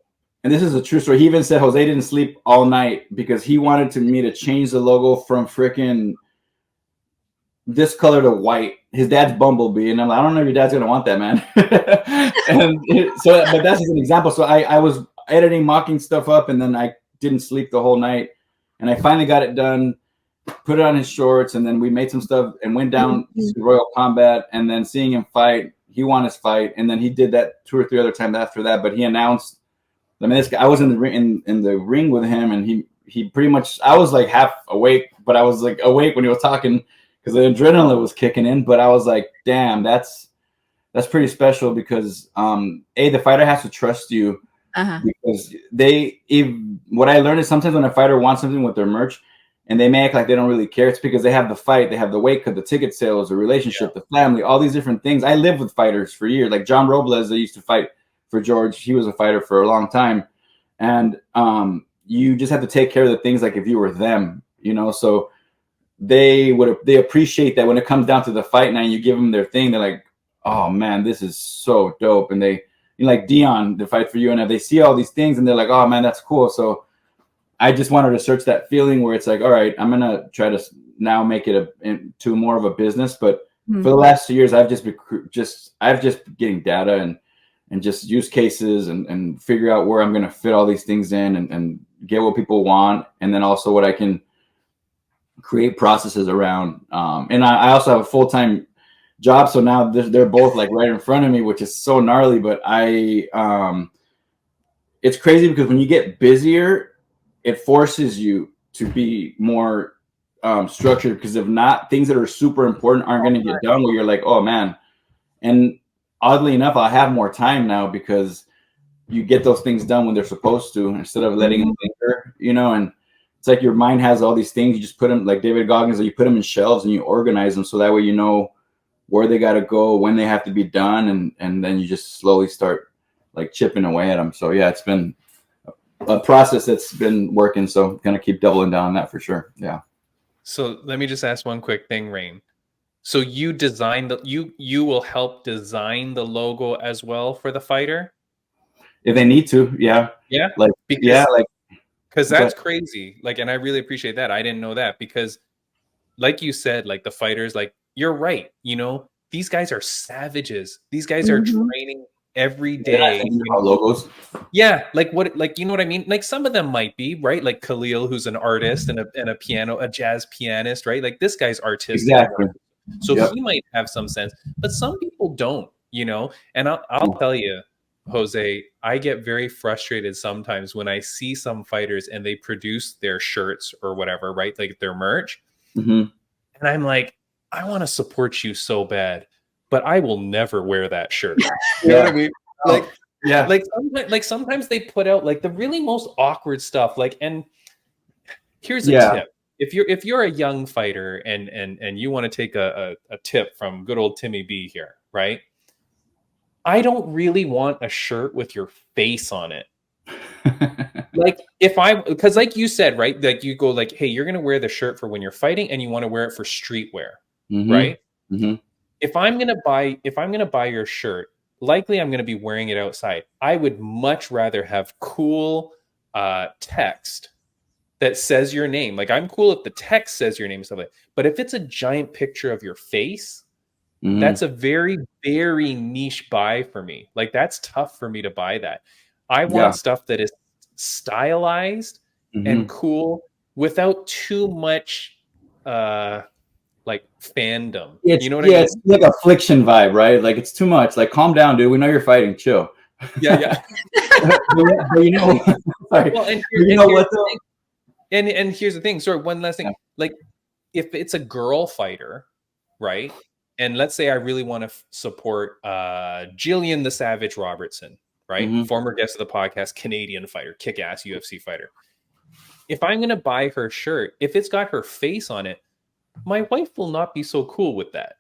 and this is a true story. He even said Jose didn't sleep all night because he wanted me to change the logo from freaking this color to white. His dad's Bumblebee, and I'm like, I don't know if your dad's gonna want that, man. But that's just an example. So I was editing, mocking stuff up, and then I didn't sleep the whole night, and I finally got it done. Put it on his shorts, and then we made some stuff and went down to Royal Combat, and then seeing him fight. He won his fight, and then he did that 2 or 3 other times after that. But he announced, I mean, this guy, I was in the ring with him, and he pretty much, I was like half awake, but I was like awake when he was talking because the adrenaline was kicking in. But I was like, damn, that's pretty special, because the fighter has to trust you, because what I learned is sometimes when a fighter wants something with their merch, and they may act like they don't really care, it's because they have the fight, they have the weight cut, the ticket sales, the relationship, the family, all these different things. I lived with fighters for years. Like John Robles, they used to fight for George. He was a fighter for a long time. And you just have to take care of the things like if you were them, you know. So they appreciate that when it comes down to the fight night and you give them their thing, they're like, oh man, this is so dope. And they, you know, like Dion, the fight for you, and if they see all these things and they're like, oh man, that's cool. So I just wanted to search that feeling where it's like, all right, I'm gonna try to now make it into more of a business. But for the last 2 years, I've just been getting data and just use cases and figure out where I'm gonna fit all these things in and get what people want, and then also what I can create processes around. And I also have a full-time job, so now they're both like right in front of me, which is so gnarly. But it's crazy because when you get busier, it forces you to be more structured, because if not, things that are super important aren't going to get done, where you're like, oh man. And oddly enough, I have more time now because you get those things done when they're supposed to, instead of letting them linger, you know. And it's like your mind has all these things, you just put them, like David Goggins, you put them in shelves and you organize them so that way you know where they got to go, when they have to be done, and then you just slowly start like chipping away at them. So yeah, it's been a process that's been working, so I'm gonna keep doubling down on that for sure. Yeah. So let me just ask one quick thing, Rain. So you designed you will help design the logo as well for the fighter if they need to. Yeah. Like because that's crazy. Like, and I really appreciate that. I didn't know that, because like you said, like the fighters, like you're right. You know, these guys are savages. These guys are training every day. Logos. Yeah, like what, like, you know what I mean? Like some of them might be, right? Like Khalil, who's an artist and a jazz pianist, right? Like this guy's artistic. Exactly. So he might have some sense, but some people don't, you know? And I'll tell you, Jose, I get very frustrated sometimes when I see some fighters and they produce their shirts or whatever, right? Like their merch. And I'm like, I want to support you so bad, but I will never wear that shirt. You know what I mean? Like, sometimes they put out like the really most awkward stuff. Like, and here's a tip: if you're a young fighter and you want to take a tip from good old Timmy B here, right? I don't really want a shirt with your face on it. Like because like you said, right? Like you go like, hey, you're gonna wear the shirt for when you're fighting, and you want to wear it for streetwear, right? If I'm gonna buy your shirt, likely I'm gonna be wearing it outside. I would much rather have cool text that says your name. Like I'm cool if the text says your name and stuff like that. But if it's a giant picture of your face, that's a very, very niche buy for me. Like that's tough for me to buy that. I want stuff that is stylized and cool without too much like fandom. You know what I mean? It's like affliction vibe, right? Like it's too much. Like calm down, dude. We know you're fighting. Chill. Yeah. but you know, sorry. Well, and you know what though? And here's the thing. Sorry, one last thing. Like if it's a girl fighter, right? And let's say I really want to support Jillian the Savage Robertson, right? Former guest of the podcast, Canadian fighter, kick-ass UFC fighter. If I'm going to buy her shirt, if it's got her face on it, my wife will not be so cool with that.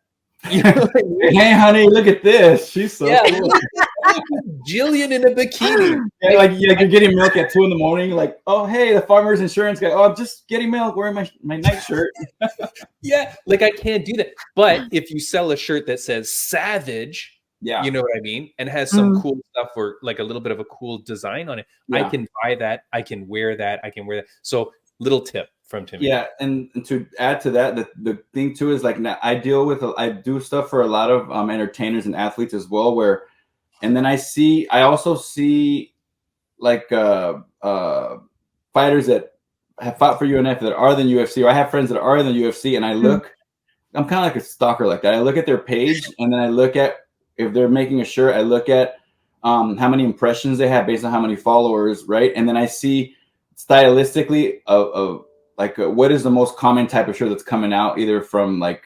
You know what I mean? Hey, honey, look at this. She's so cool. Jillian in a bikini. Like you're getting milk at 2 a.m. Like, oh, hey, the farmer's insurance guy. Oh, I'm just getting milk, wearing my nightshirt. Yeah, like I can't do that. But if you sell a shirt that says Savage, you know what I mean, and has some cool stuff or like a little bit of a cool design on it, I can buy that. I can wear that. So little tip from Timmy. Yeah, and to add to that, the thing too is like now I do stuff for a lot of entertainers and athletes as well, where, and then I also see like fighters that have fought for UNF that are in the UFC, or I have friends that are in the UFC, and I look, I'm kind of like a stalker like that. I look at their page, and then I look at if they're making a shirt, I look at how many impressions they have based on how many followers, right? And then I see stylistically what is the most common type of shirt that's coming out, either from like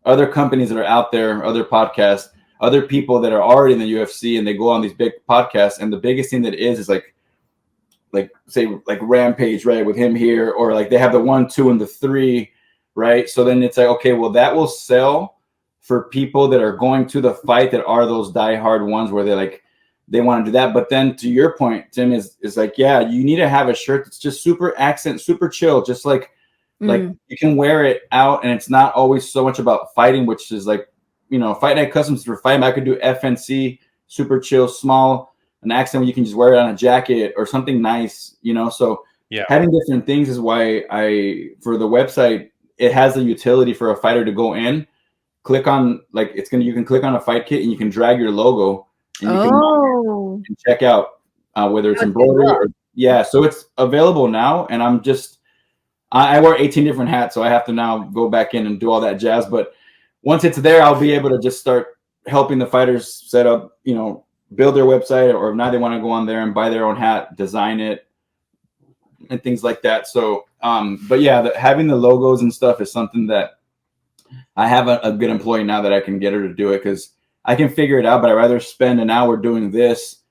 other companies that are out there, other podcasts, other people that are already in the UFC, and they go on these big podcasts. And the biggest thing that is like say like Rampage, right, with him here, or like they have the 1, 2, and the 3, right? So then it's like, okay, well that will sell for people that are going to the fight, that are those diehard ones where they like they want to do that. But then to your point, Tim, is like, yeah, you need to have a shirt that's just super accent, super chill, just like you can wear it out, and it's not always so much about fighting, which is like, you know, Fight Night Customs for fighting. I could do FNC, super chill, small, an accent where you can just wear it on a jacket or something nice, you know. So having different things is why for the website, it has the utility for a fighter to go in, click on, like, you can click on a fight kit and you can drag your logo and you can check out whether it's embroidery or so it's available now. And I wear 18 different hats, so I have to now go back in and do all that jazz. But once it's there, I'll be able to just start helping the fighters set up, you know, build their website, or if not, they want to go on there and buy their own hat, design it, and things like that. So, but yeah, having the logos and stuff is something that I have a good employee now that I can get her to do it, because I can figure it out, but I'd rather spend an hour doing this,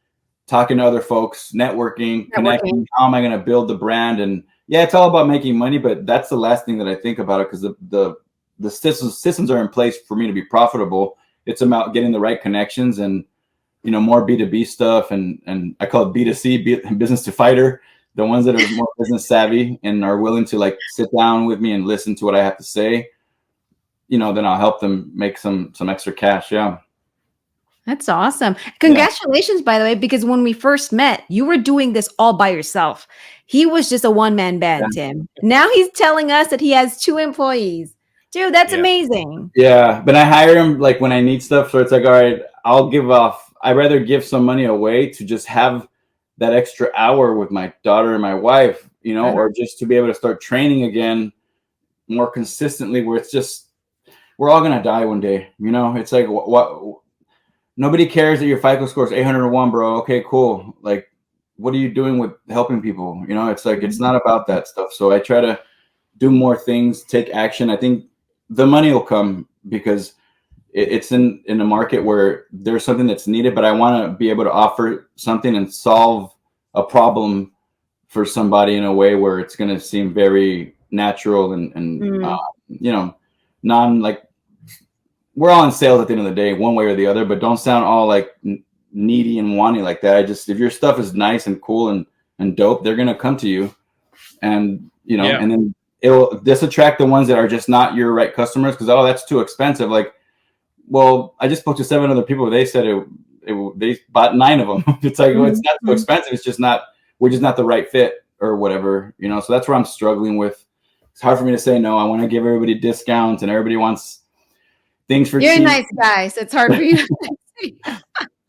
talking to other folks, networking, connecting. How am I going to build the brand? And yeah, it's all about making money, but that's the last thing that I think about it, because the systems are in place for me to be profitable. It's about getting the right connections and, you know, more B2B stuff. And I call it B2C, business to fighter, the ones that are more business savvy and are willing to like sit down with me and listen to what I have to say, you know, then I'll help them make some extra cash. Yeah. That's awesome. Congratulations, by the way, because when we first met, you were doing this all by yourself. He was just a one-man band, Tim. Now he's telling us that he has 2 employees. Dude, that's amazing. Yeah, but I hire him like when I need stuff. So it's like, all right, I'd rather give some money away to just have that extra hour with my daughter and my wife, you know, or just to be able to start training again more consistently, where it's just, we're all going to die one day. You know, it's like, what nobody cares that your FICO score is 801, bro. Okay, cool. Like, what are you doing with helping people? You know, it's like, it's not about that stuff. So I try to do more things, take action. I think the money will come because it's in a market where there's something that's needed, but I want to be able to offer something and solve a problem for somebody in a way where it's going to seem very natural and you know, like, we're all in sales at the end of the day, one way or the other, but don't sound all like needy and wanty like that. If your stuff is nice and cool and dope, they're going to come to you, and, you know, and then it'll attract the ones that are just not your right customers. Cause that's too expensive. Like, well, I just spoke to 7 other people. They said they bought 9 of them. It's like, well, it's not too expensive. It's just we're just not the right fit or whatever, you know? So that's where I'm struggling with. It's hard for me to say no. I want to give everybody discounts, and everybody wants things for You're cheap. a nice guy, so it's hard for you to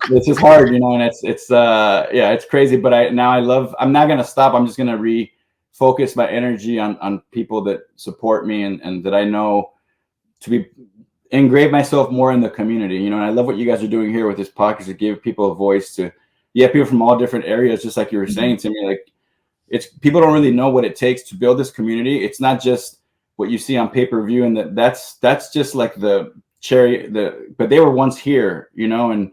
It's just hard, you know, and it's crazy. But I'm not going to stop. I'm just going to refocus my energy on people that support me and that I know to engrave myself more in the community, you know. And I love what you guys are doing here with this podcast to give people a voice to, people from all different areas, just like you were saying to me. Like, people don't really know what it takes to build this community. It's not just what you see on pay-per-view, and that's just like the cherry, but they were once here, you know, and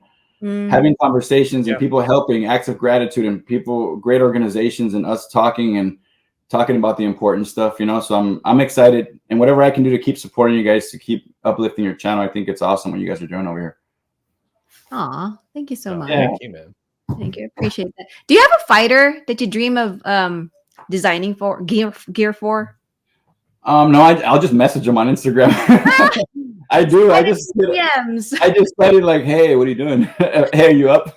having conversations and people helping, acts of gratitude, and people, great organizations, and us talking about the important stuff, you know. So I'm excited, and whatever I can do to keep supporting you guys, to keep uplifting your channel, I think it's awesome what you guys are doing over here. Aw, thank you so much. Thank you, man. Thank you. Appreciate that. Do you have a fighter that you dream of designing for, gear for? No, I'll just message them on Instagram. I do. I just studied like, hey, what are you doing? Hey, are you up?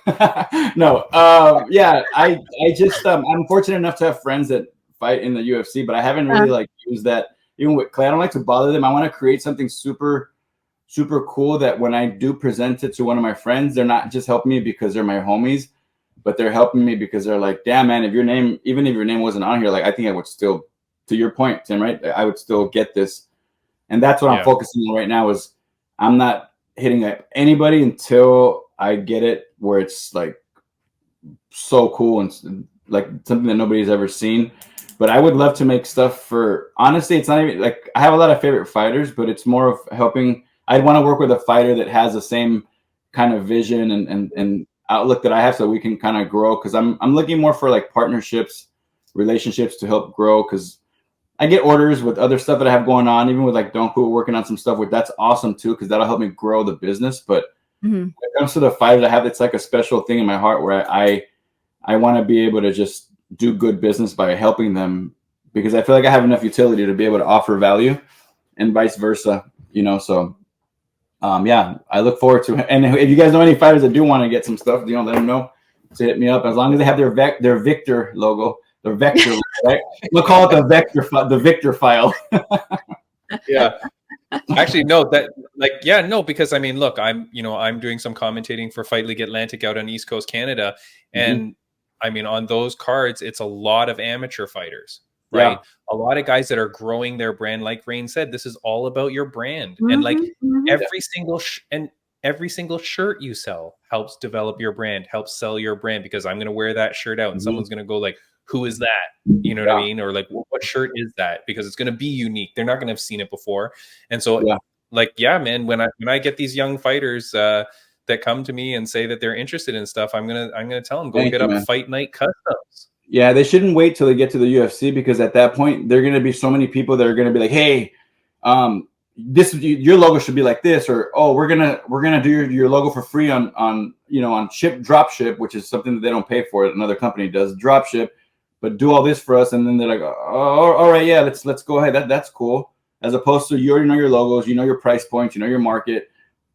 No. I just I'm fortunate enough to have friends that fight in the UFC, but I haven't really like used that. Even with Clay, I don't like to bother them. I want to create something super, super cool that when I do present it to one of my friends, they're not just helping me because they're my homies, but they're helping me because they're like, damn, man, even if your name wasn't on here, like, I think I would still, to your point, Tim, right? I would still get this. And that's what I'm focusing on right now, is I'm not hitting anybody until I get it where it's like so cool and like something that nobody's ever seen. But I would love to make stuff for, honestly, it's not even like, I have a lot of favorite fighters, but it's more of helping. I'd want to work with a fighter that has the same kind of vision and outlook that I have, so we can kind of grow. Cause I'm looking more for like partnerships, relationships to help grow. Cause I get orders with other stuff that I have going on, even with like Don't Quit, working on some stuff with, that's awesome too, because that'll help me grow the business. But when it comes to the fighters, it's like a special thing in my heart where I want to be able to just do good business by helping them, because I feel like I have enough utility to be able to offer value, and vice versa, so I look forward to it. And if you guys know any fighters that do want to get some stuff, let them know to hit me up, as long as they have their Victor logo, their Vector, right? We'll call it the Victor file. Yeah. Actually, no, because I mean, look, I'm doing some commentating for Fight League Atlantic out on East Coast Canada. And I mean, on those cards, it's a lot of amateur fighters, right? Yeah. A lot of guys that are growing their brand. Like Rain said, this is all about your brand. And like every single shirt you sell helps develop your brand, helps sell your brand, because I'm going to wear that shirt out and someone's going to go like, who is that? You know what I mean? Or like, what shirt is that? Because it's going to be unique. They're not going to have seen it before. And so man, when I get these young fighters that come to me and say that they're interested in stuff, I'm going to tell them, go hit up Fight Night Customs. Yeah. They shouldn't wait till they get to the UFC, because at that point, there are going to be so many people that are going to be like, hey, your logo should be like this, or, oh, we're gonna do your logo for free on drop ship, which is something that they don't pay for. Another company does drop ship, but do all this for us. And then they're like, oh, all right, yeah, let's go ahead. That's cool. As opposed to, you already know your logos, your price points, your market,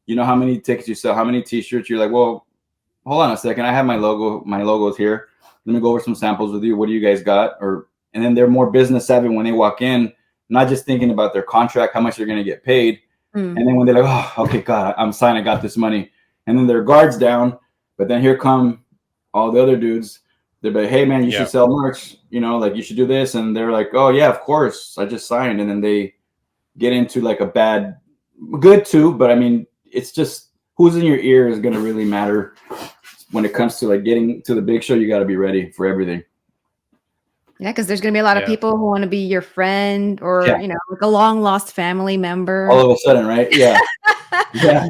how many tickets you sell, how many t-shirts. You're like, well, hold on a second, I have my logos here. Let me go over some samples with you. What do you guys got? And then they're more business savvy when they walk in, not just thinking about their contract, how much they're going to get paid. And then when they're like, oh, okay, God, I'm signed, I got this money. And then their guard's down. But then here come all the other dudes. They're like, hey, man, you should sell merch. Like, you should do this. And they're like, oh, yeah, of course, I just signed. And then they get into like a bad, good too. But I mean, it's just who's in your ear is going to really matter when it comes to like getting to the big show. You got to be ready for everything. Yeah, because there's going to be a lot of people who want to be your friend, or like a long lost family member. All of a sudden, right? Yeah. Yeah.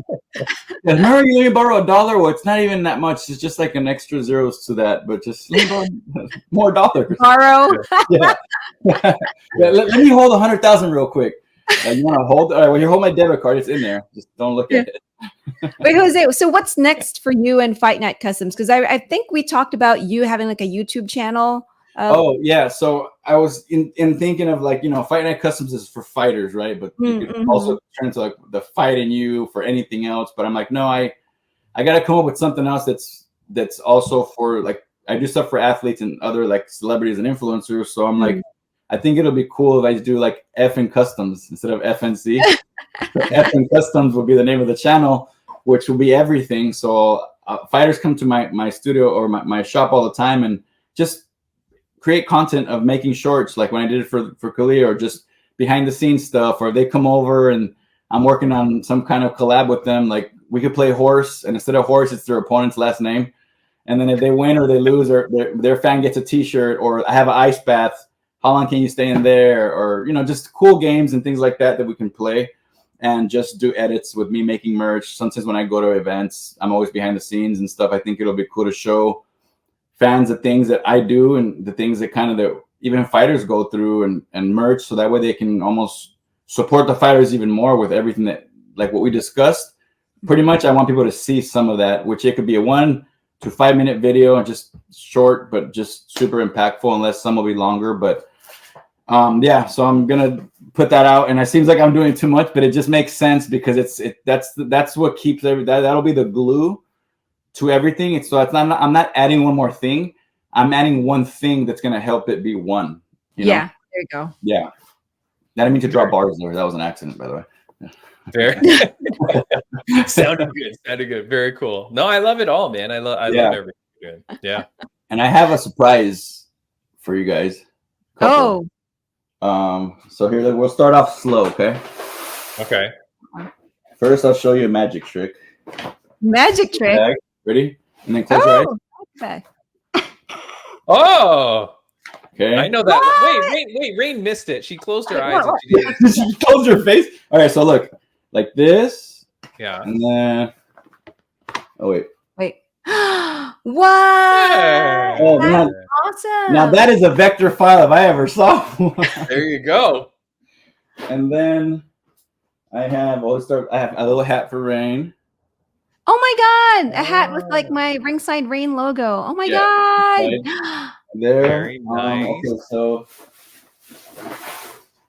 Remember, you let me borrow $1? Well, it's not even that much. It's just like an extra zeros to that, but just more dollars. Borrow. Let me hold 100,000 real quick. You want to hold? All right. When you hold my debit card, it's in there. Just don't look at it. Wait, Jose. So what's next for you and Fight Night Customs? Because I think we talked about you having like a YouTube channel. Oh yeah, so I was in thinking of like, Fight Night Customs is for fighters, right? But you can also turn into like the fight in you for anything else. But I'm like, no, I got to come up with something else that's also for like, I do stuff for athletes and other like celebrities and influencers. So I'm like, I think it'll be cool if I do like F and Customs instead of FNC. F and Customs will be the name of the channel, which will be everything. So fighters come to my studio or my shop all the time and just create content of making shorts, like when I did it for Kalia, or just behind the scenes stuff, or they come over and I'm working on some kind of collab with them. Like we could play horse, and instead of horse, it's their opponent's last name. And then if they win or they lose, or their fan gets a t-shirt, or I have an ice bath, how long can you stay in there? Or, just cool games and things like that we can play, and just do edits with me making merch. Sometimes when I go to events, I'm always behind the scenes and stuff. I think it'll be cool to show fans the things that I do and the things that kind of that even fighters go through and merch, so that way they can almost support the fighters even more with everything that, like what we discussed. Pretty much I want people to see some of that, which it could be a 1 to 5 minute video and just short, but just super impactful, unless some will be longer. But so I'm going to put that out, and it seems like I'm doing too much, but it just makes sense because that's what keeps that'll be the glue to everything. I'm not adding one more thing. I'm adding one thing that's going to help it be one. There you go. Yeah. I didn't mean to drop bars there. That was an accident, by the way. Very sounded good. Very cool. No, I love it all, man. I love everything you're doing. Yeah. And I have a surprise for you guys. Oh. So here, we'll start off slow, okay? Okay. First, I'll show you a magic trick. Magic trick. Okay. Ready? And then close your eyes. Okay. Oh. Okay. I know that. What? Wait. Rain missed it. She closed her eyes. And she closed her face. All right. So look, like this. Yeah. And then. Oh wait. Wow. Oh, that's awesome. Now that is a vector file if I ever saw one. There you go. And then I have a little hat for Rain. Oh my God. A hat with like my Ringside Rain logo. Oh my God. There. Very nice. Okay, so.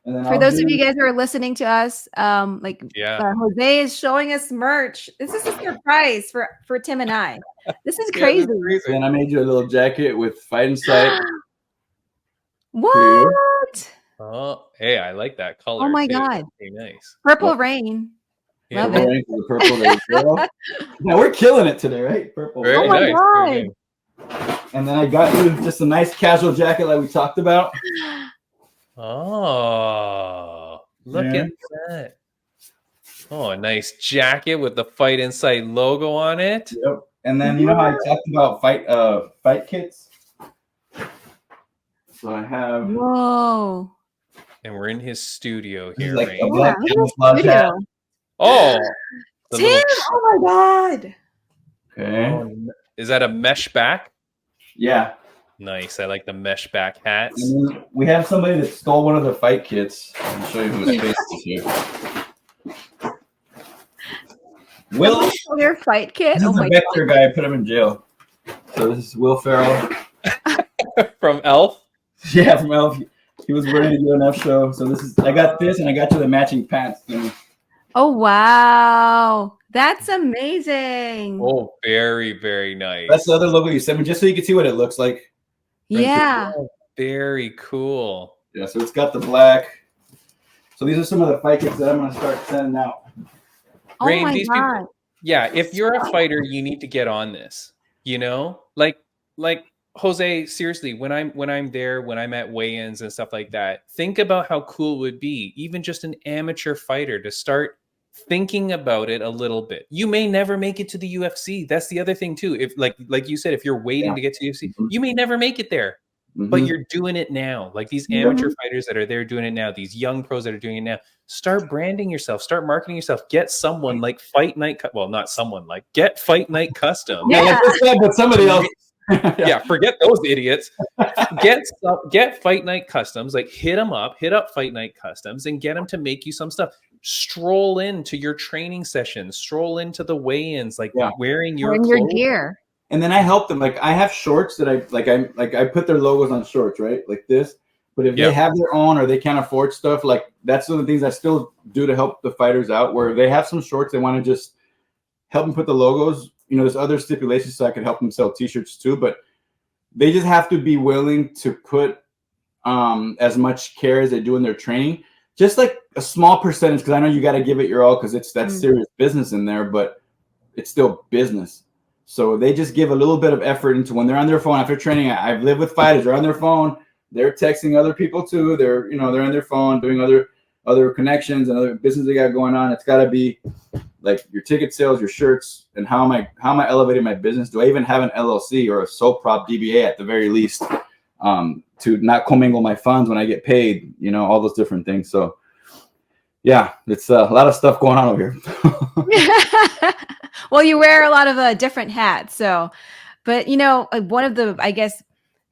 And then For those of you guys who are listening to us, Jose is showing us merch. This is a surprise for Tim and I. This is crazy. And I made you a little jacket with Fight Insight. What? Oh, hey, I like that color. Oh my too. God. Pretty nice. Purple Rain. Yeah. Love it. The purple rain. Now we're killing it today, right? Purple. Very Oh my nice. God. Very good. And then I got you just a nice casual jacket like we talked about. Oh, look at that. Oh, a nice jacket with the Fight Insight logo on it. Yep. And then you know how I talked about fight kits? So I have And we're in his studio this is here, like right? a black camouflage hat. Oh, the Tim! little- Oh my God. Okay. Oh, is that a mesh back? Yeah. Nice. I like the mesh back hats. And then we have somebody that stole one of the fight kits. I'll show you whose face is here. Will, Your fight kit. this is the Vector guy. I put him in jail. So this is Will Ferrell. From Elf? Yeah, from Elf. He was wearing the UNF show. So this is, I got this and I got you the matching pants thing. Oh, wow. That's amazing. Oh, very, very nice. That's the other logo you sent me, just so you can see what it looks like. Yeah. Oh, very cool. Yeah, so it's got the black. So these are some of the fight kits that I'm going to start sending out. Oh Rain, my these God. people, yeah, if you're a fighter, you need to get on this. You know, like Jose. Seriously, when I'm there, when I'm at weigh-ins and stuff like that, think about how cool it would be, even just an amateur fighter, to start thinking about it a little bit. You may never make it to the UFC. That's the other thing too. If like you said, if you're waiting to get to UFC, you may never make it there. But you're doing it now. Like these amateur fighters that are there doing it now, these young pros that are doing it now. Start branding yourself, start marketing yourself. Get someone like Fight Night. Well, not someone like, get Fight Night Custom. Yeah, like this guy, but somebody else. Yeah, forget those idiots. Get Fight Night Customs. Like hit up Fight Night Customs and get them to make you some stuff. Stroll into your training sessions. Stroll into the weigh-ins, like wearing your gear. And then I help them. Like I have shorts that I put their logos on shorts, right? Like this. But if they have their own or they can't afford stuff, like that's one of the things I still do to help the fighters out, where they have some shorts, they want to just help them put the logos. You know, there's other stipulations so I can help them sell t-shirts too, but they just have to be willing to put as much care as they do in their training. Just like a small percentage, because I know you got to give it your all because that's serious business in there, but it's still business. So they just give a little bit of effort into when they're on their phone after training. I've lived with fighters. They're on their phone. They're texting other people too. They're on their phone doing other connections and other business they got going on. It's got to be like your ticket sales, your shirts, and how am I elevating my business? Do I even have an LLC or a sole prop DBA at the very least to not commingle my funds when I get paid? You know, all those different things. So yeah, it's a lot of stuff going on over here. Well, you wear a lot of different hats. So, but you know, one of the, I guess,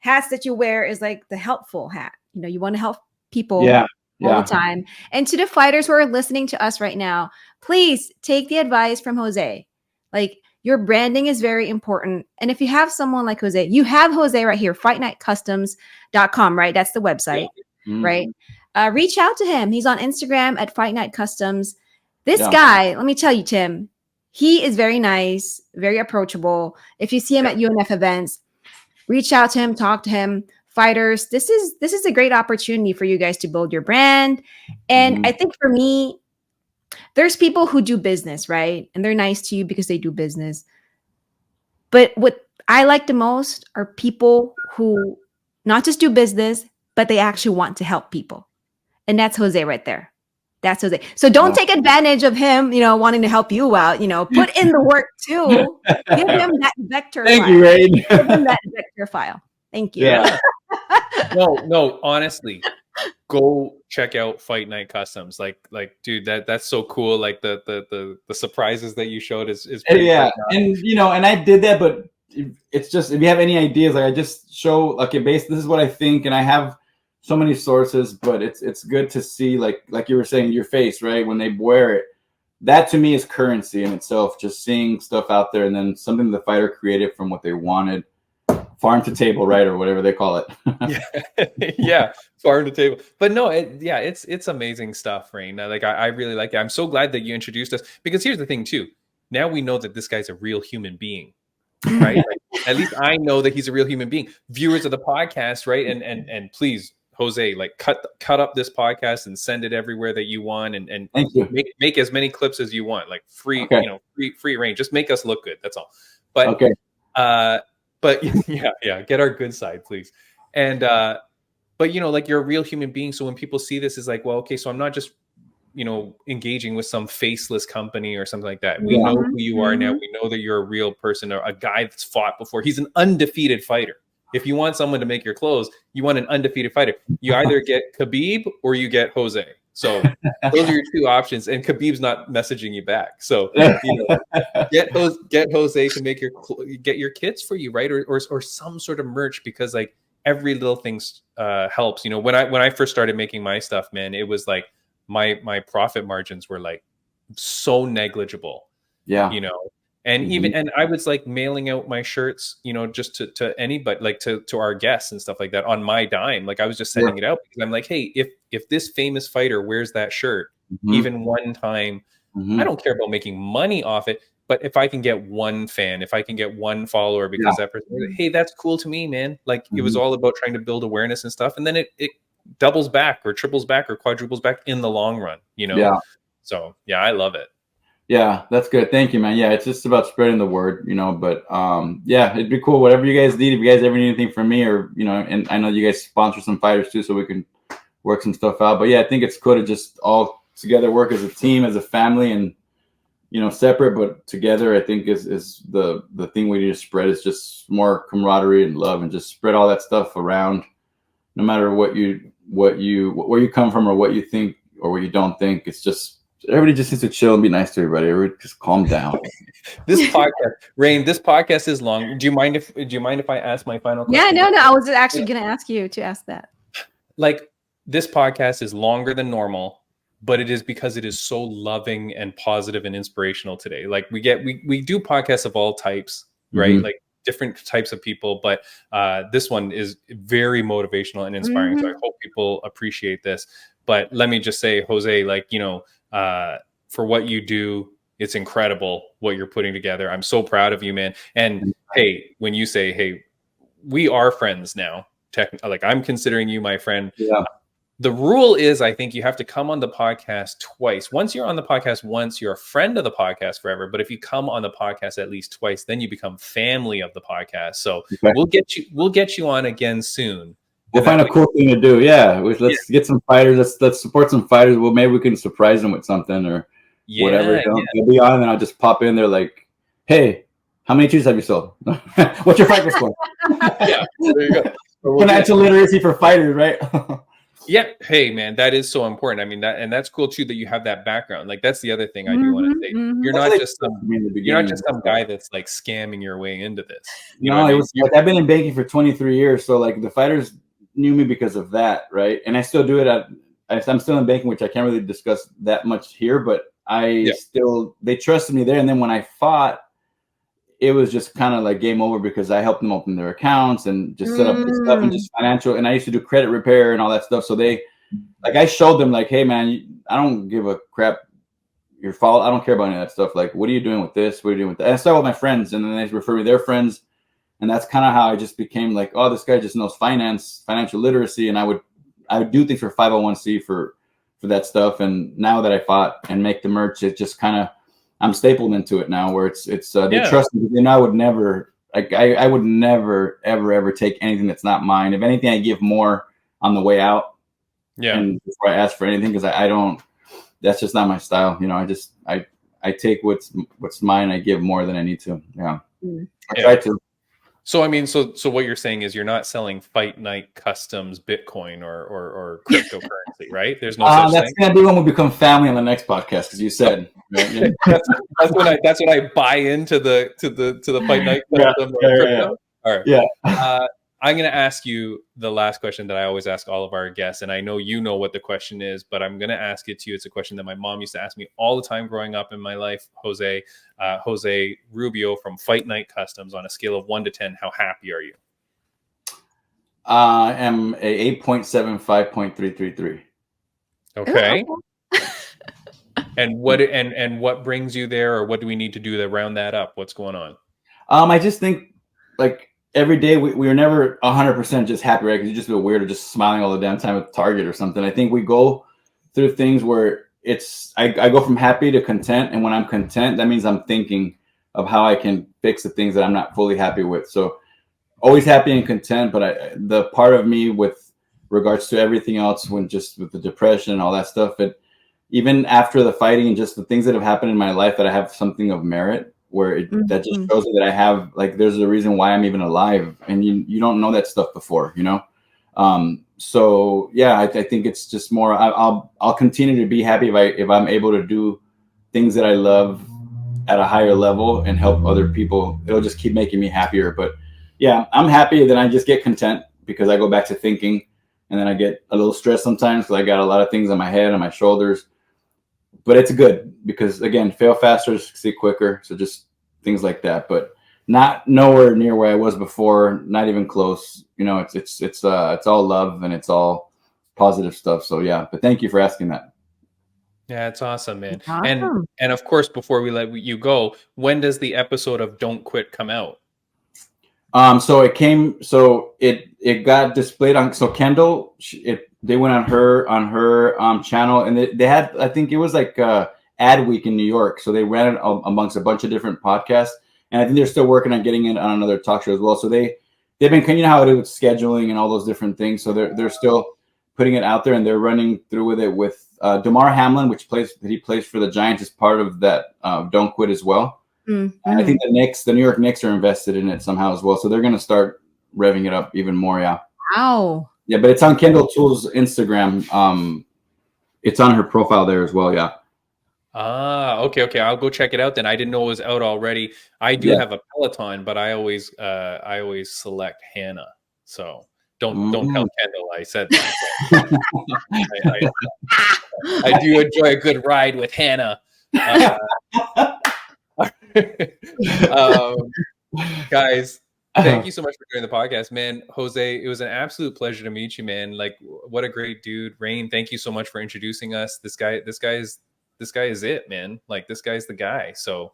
hats that you wear is like the helpful hat. You know, you want to help people all the time. And to the fighters who are listening to us right now, please take the advice from Jose. Like, your branding is very important. And if you have someone like Jose, you have Jose right here, fightnightcustoms.com, right? That's the website, right? Reach out to him. He's on Instagram at Fight Night Customs. This guy, let me tell you, Tim, he is very nice, very approachable. If you see him at UNF events, reach out to him, talk to him. Fighters, this is a great opportunity for you guys to build your brand. And I think for me, there's people who do business, right? And they're nice to you because they do business. But what I like the most are people who not just do business, but they actually want to help people. And that's Jose right there. That's Jose. So don't take advantage of him, you know, wanting to help you out. You know, put in the work too. Give him that vector file. Thank you, Ray. Give him that vector file. Thank you. Yeah. No, honestly, go check out Fight Night Customs. Like, dude, that's so cool. Like the surprises that you showed is pretty and you know, and I did that, but it's just, if you have any ideas, like I just show, okay, this is what I think, and I have so many sources, but it's good to see, like you were saying, your face, right? When they wear it, that to me is currency in itself. Just seeing stuff out there, and then something the fighter created from what they wanted, farm to table, right, or whatever they call it. Yeah, farm to table. But no, it's amazing stuff, Rain. Like I really like it. I'm so glad that you introduced us, because here's the thing too. Now we know that this guy's a real human being, right? Like, at least I know that he's a real human being. Viewers of the podcast, right? And please, Jose, like cut up this podcast and send it everywhere that you want, and Thank you. make as many clips as you want, like free, Okay. free range. Just make us look good. That's all. But Okay. But yeah, get our good side, please. And but like you're a real human being. So when people see this, is like, well, okay, so I'm not just engaging with some faceless company or something like that. We know who you are now. We know that you're a real person, or a guy that's fought before. He's an undefeated fighter. If you want someone to make your clothes, you want an undefeated fighter. You either get Khabib or you get Jose. So those are your two options, and Khabib's not messaging you back. So get Jose to make get your kits for you, right? Or some sort of merch, because like every little thing helps. When I first started making my stuff, man, it was like my profit margins were like so negligible. Yeah. And even, and I was like mailing out my shirts, just to anybody, like to our guests and stuff like that on my dime. Like I was just sending it out, because I'm like, hey, if this famous fighter wears that shirt, even one time, I don't care about making money off it. But if I can get one fan, if I can get one follower, because that person, hey, that's cool to me, man. Like it was all about trying to build awareness and stuff. And then it doubles back or triples back or quadruples back in the long run, Yeah. So yeah, I love it. Yeah, that's good. Thank you, man. Yeah, it's just about spreading the word, but yeah, it'd be cool. Whatever you guys need, if you guys ever need anything from me, or, and I know you guys sponsor some fighters too, so we can work some stuff out. But yeah, I think it's cool to just all together work as a team, as a family, and, separate, but together, I think is the thing we need to spread, is just more camaraderie and love, and just spread all that stuff around, no matter where you come from, or what you think, or what you don't think. It's just, everybody just needs to chill and be nice to everybody. Everybody just calm down. This podcast, Rain, this podcast is long. Do you mind if I ask my final question? Yeah, no. I was actually going to ask you to ask that. Like, this podcast is longer than normal, but it is because it is so loving and positive and inspirational today. Like we do podcasts of all types, right? Like different types of people, but this one is very motivational and inspiring. So I hope people appreciate this. But let me just say, Jose, like, for what you do, it's incredible what you're putting together. I'm so proud of you, man. And hey, when you say, hey, we are friends now, like I'm considering you my friend. Yeah. The rule is, I think you have to come on the podcast twice. Once you're on the podcast once, you're a friend of the podcast forever. But if you come on the podcast at least twice, then you become family of the podcast. So we'll get you on again soon. We'll find a cool thing to do. Yeah. Let's get some fighters. Let's support some fighters. Well, maybe we can surprise them with something or whatever. They'll be on, and I'll just pop in there like, hey, how many cheese have you sold? What's your fight score? Yeah, there you go. Financial literacy for fighters, right? Yeah. Hey, man, that is so important. I mean, that's cool too, that you have that background. Like that's the other thing I do want to say. You're not just some guy that's like scamming your way into this. It was like, I've been in banking for 23 years. So like the fighters knew me because of that. Right. And I still do it. I'm still in banking, which I can't really discuss that much here, but they trusted me there. And then when I fought, it was just kind of like game over, because I helped them open their accounts and just set up this stuff and just financial. And I used to do credit repair and all that stuff. So I showed them like, hey man, I don't give a crap your fault. I don't care about any of that stuff. Like, what are you doing with this? What are you doing with that? And I started with my friends, and then they refer me to their friends. And that's kind of how I just became like, oh, this guy just knows financial literacy. And I would do things for 501c for that stuff. And now that I fought and make the merch, it just kind of, I'm stapled into it now, where it's they trust me. And I would never, I would never, ever take anything that's not mine. If anything, I give more on the way out. Yeah. And before I ask for anything, because I don't, that's just not my style. I take what's mine. I give more than I need to. Yeah. I try to. So I mean, so what you're saying is you're not selling Fight Night Customs Bitcoin or cryptocurrency, right? There's no such that's thing. That's gonna be when we become family on the next podcast, because you said that's when I buy into the Fight Night Custom crypto. All right. Yeah. I'm going to ask you the last question that I always ask all of our guests. And I know you know what the question is, but I'm going to ask it to you. It's a question that my mom used to ask me all the time growing up in my life. Jose Rubio from Fight Night Customs, on a scale of 1 to 10, how happy are you? I am a 8.75.333. Okay. And what brings you there, or what do we need to do to round that up? What's going on? I just think like every day we were never 100% just happy, right? Because you just feel weird or just smiling all the damn time at Target or something. I think we go through things where I go from happy to content, and when I'm content, that means I'm thinking of how I can fix the things that I'm not fully happy with. So always happy and content, but the part of me with regards to everything else, when just with the depression and all that stuff, even after the fighting and just the things that have happened in my life, that I have something of merit, where that just shows me that I have, like, there's a reason why I'm even alive, and you don't know that stuff before, you know. So yeah, I think it's just more. I'll continue to be happy if I'm able to do things that I love at a higher level and help other people. It'll just keep making me happier. But yeah, I'm happy that I just get content, because I go back to thinking, and then I get a little stressed sometimes because I got a lot of things on my head and my shoulders. But it's good, because again, fail faster, succeed quicker. So just things like that, but not nowhere near where I was before. Not even close. You know, it's all love and it's all positive stuff. So yeah, but thank you for asking that. Yeah, it's awesome, man. Awesome. And of course, before we let you go, when does the episode of Don't Quit come out? So it got displayed on, so Kendall, they went on her channel, and they had, I think it was like ad week in New York. So they ran it amongst a bunch of different podcasts, and I think they're still working on getting it on another talk show as well. So they've been, you know how it is with scheduling and all those different things. So they're still putting it out there, and they're running through with it with Damar Hamlin, which he plays for the Giants, is part of that Don't Quit as well. And I think the New York Knicks are invested in it somehow as well. So they're going to start revving it up even more. Yeah. Wow. Yeah, but it's on Kendall Toole's Instagram. It's on her profile there as well. Yeah. Okay. I'll go check it out then. I didn't know it was out already. I do have a Peloton, but I always select Hannah. So don't tell Kendall I said that. I do enjoy a good ride with Hannah. Guys, thank you so much for doing the podcast, man. Jose, it was an absolute pleasure to meet you, man. Like, what a great dude. Rain, thank you so much for introducing us. This guy is it, man. Like, this guy's the guy. So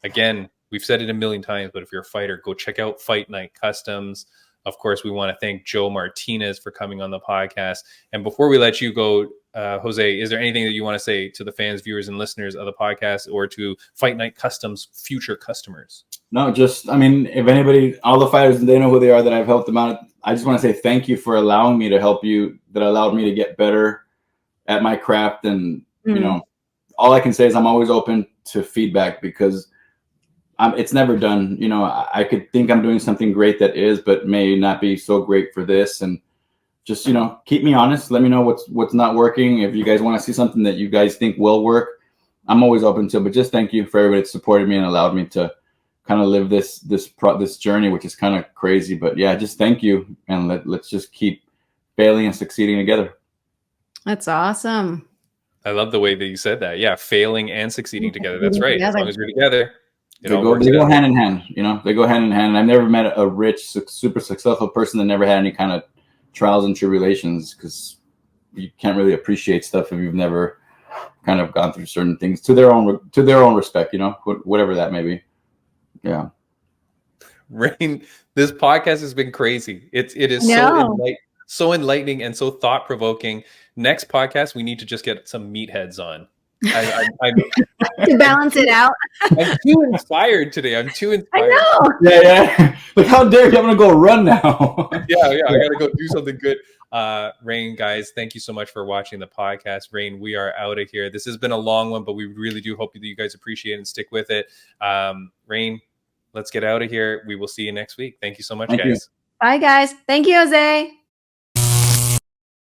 again, we've said it a million times, but if you're a fighter, go check out Fight Night Customs. Of course, we want to thank Joe Martinez for coming on the podcast. And before we let you go, Jose, is there anything that you want to say to the fans, viewers, and listeners of the podcast, or to Fight Night Customs future customers? No, just, I mean, if anybody, all the fighters, they know who they are that I've helped them out. I just want to say thank you for allowing me to help you, that allowed me to get better at my craft. And, you know, all I can say is I'm always open to feedback, because it's never done. You know, I could think I'm doing something great that is, but may not be so great for this. And just, you know, keep me honest. Let me know what's not working. If you guys want to see something that you guys think will work, I'm always open to it. But just thank you for everybody that supported me and allowed me to kind of live this journey, which is kind of crazy. But yeah, just thank you, and let's just keep failing and succeeding together. That's awesome. I love the way that you said that. Yeah, failing and succeeding together. That's right. As long as we're together, they go hand in hand. You know, they go hand in hand. And I've never met a rich, super successful person that never had any kind of trials and tribulations, because you can't really appreciate stuff if you've never kind of gone through certain things to their own respect. You know, whatever that may be. Yeah. Rain, this podcast has been crazy. It is so enlightening and so thought provoking. Next podcast, we need to just get some meatheads on. To balance it out. I'm too inspired today. I'm too inspired. I know. Yeah. Like, how dare you? I'm gonna go run now. Yeah. I gotta go do something good. Rain, guys, thank you so much for watching the podcast. Rain, we are out of here. This has been a long one, but we really do hope that you guys appreciate it and stick with it. Rain, let's get out of here. We will see you next week. Thank you so much, guys. Bye, guys. Thank you, Jose.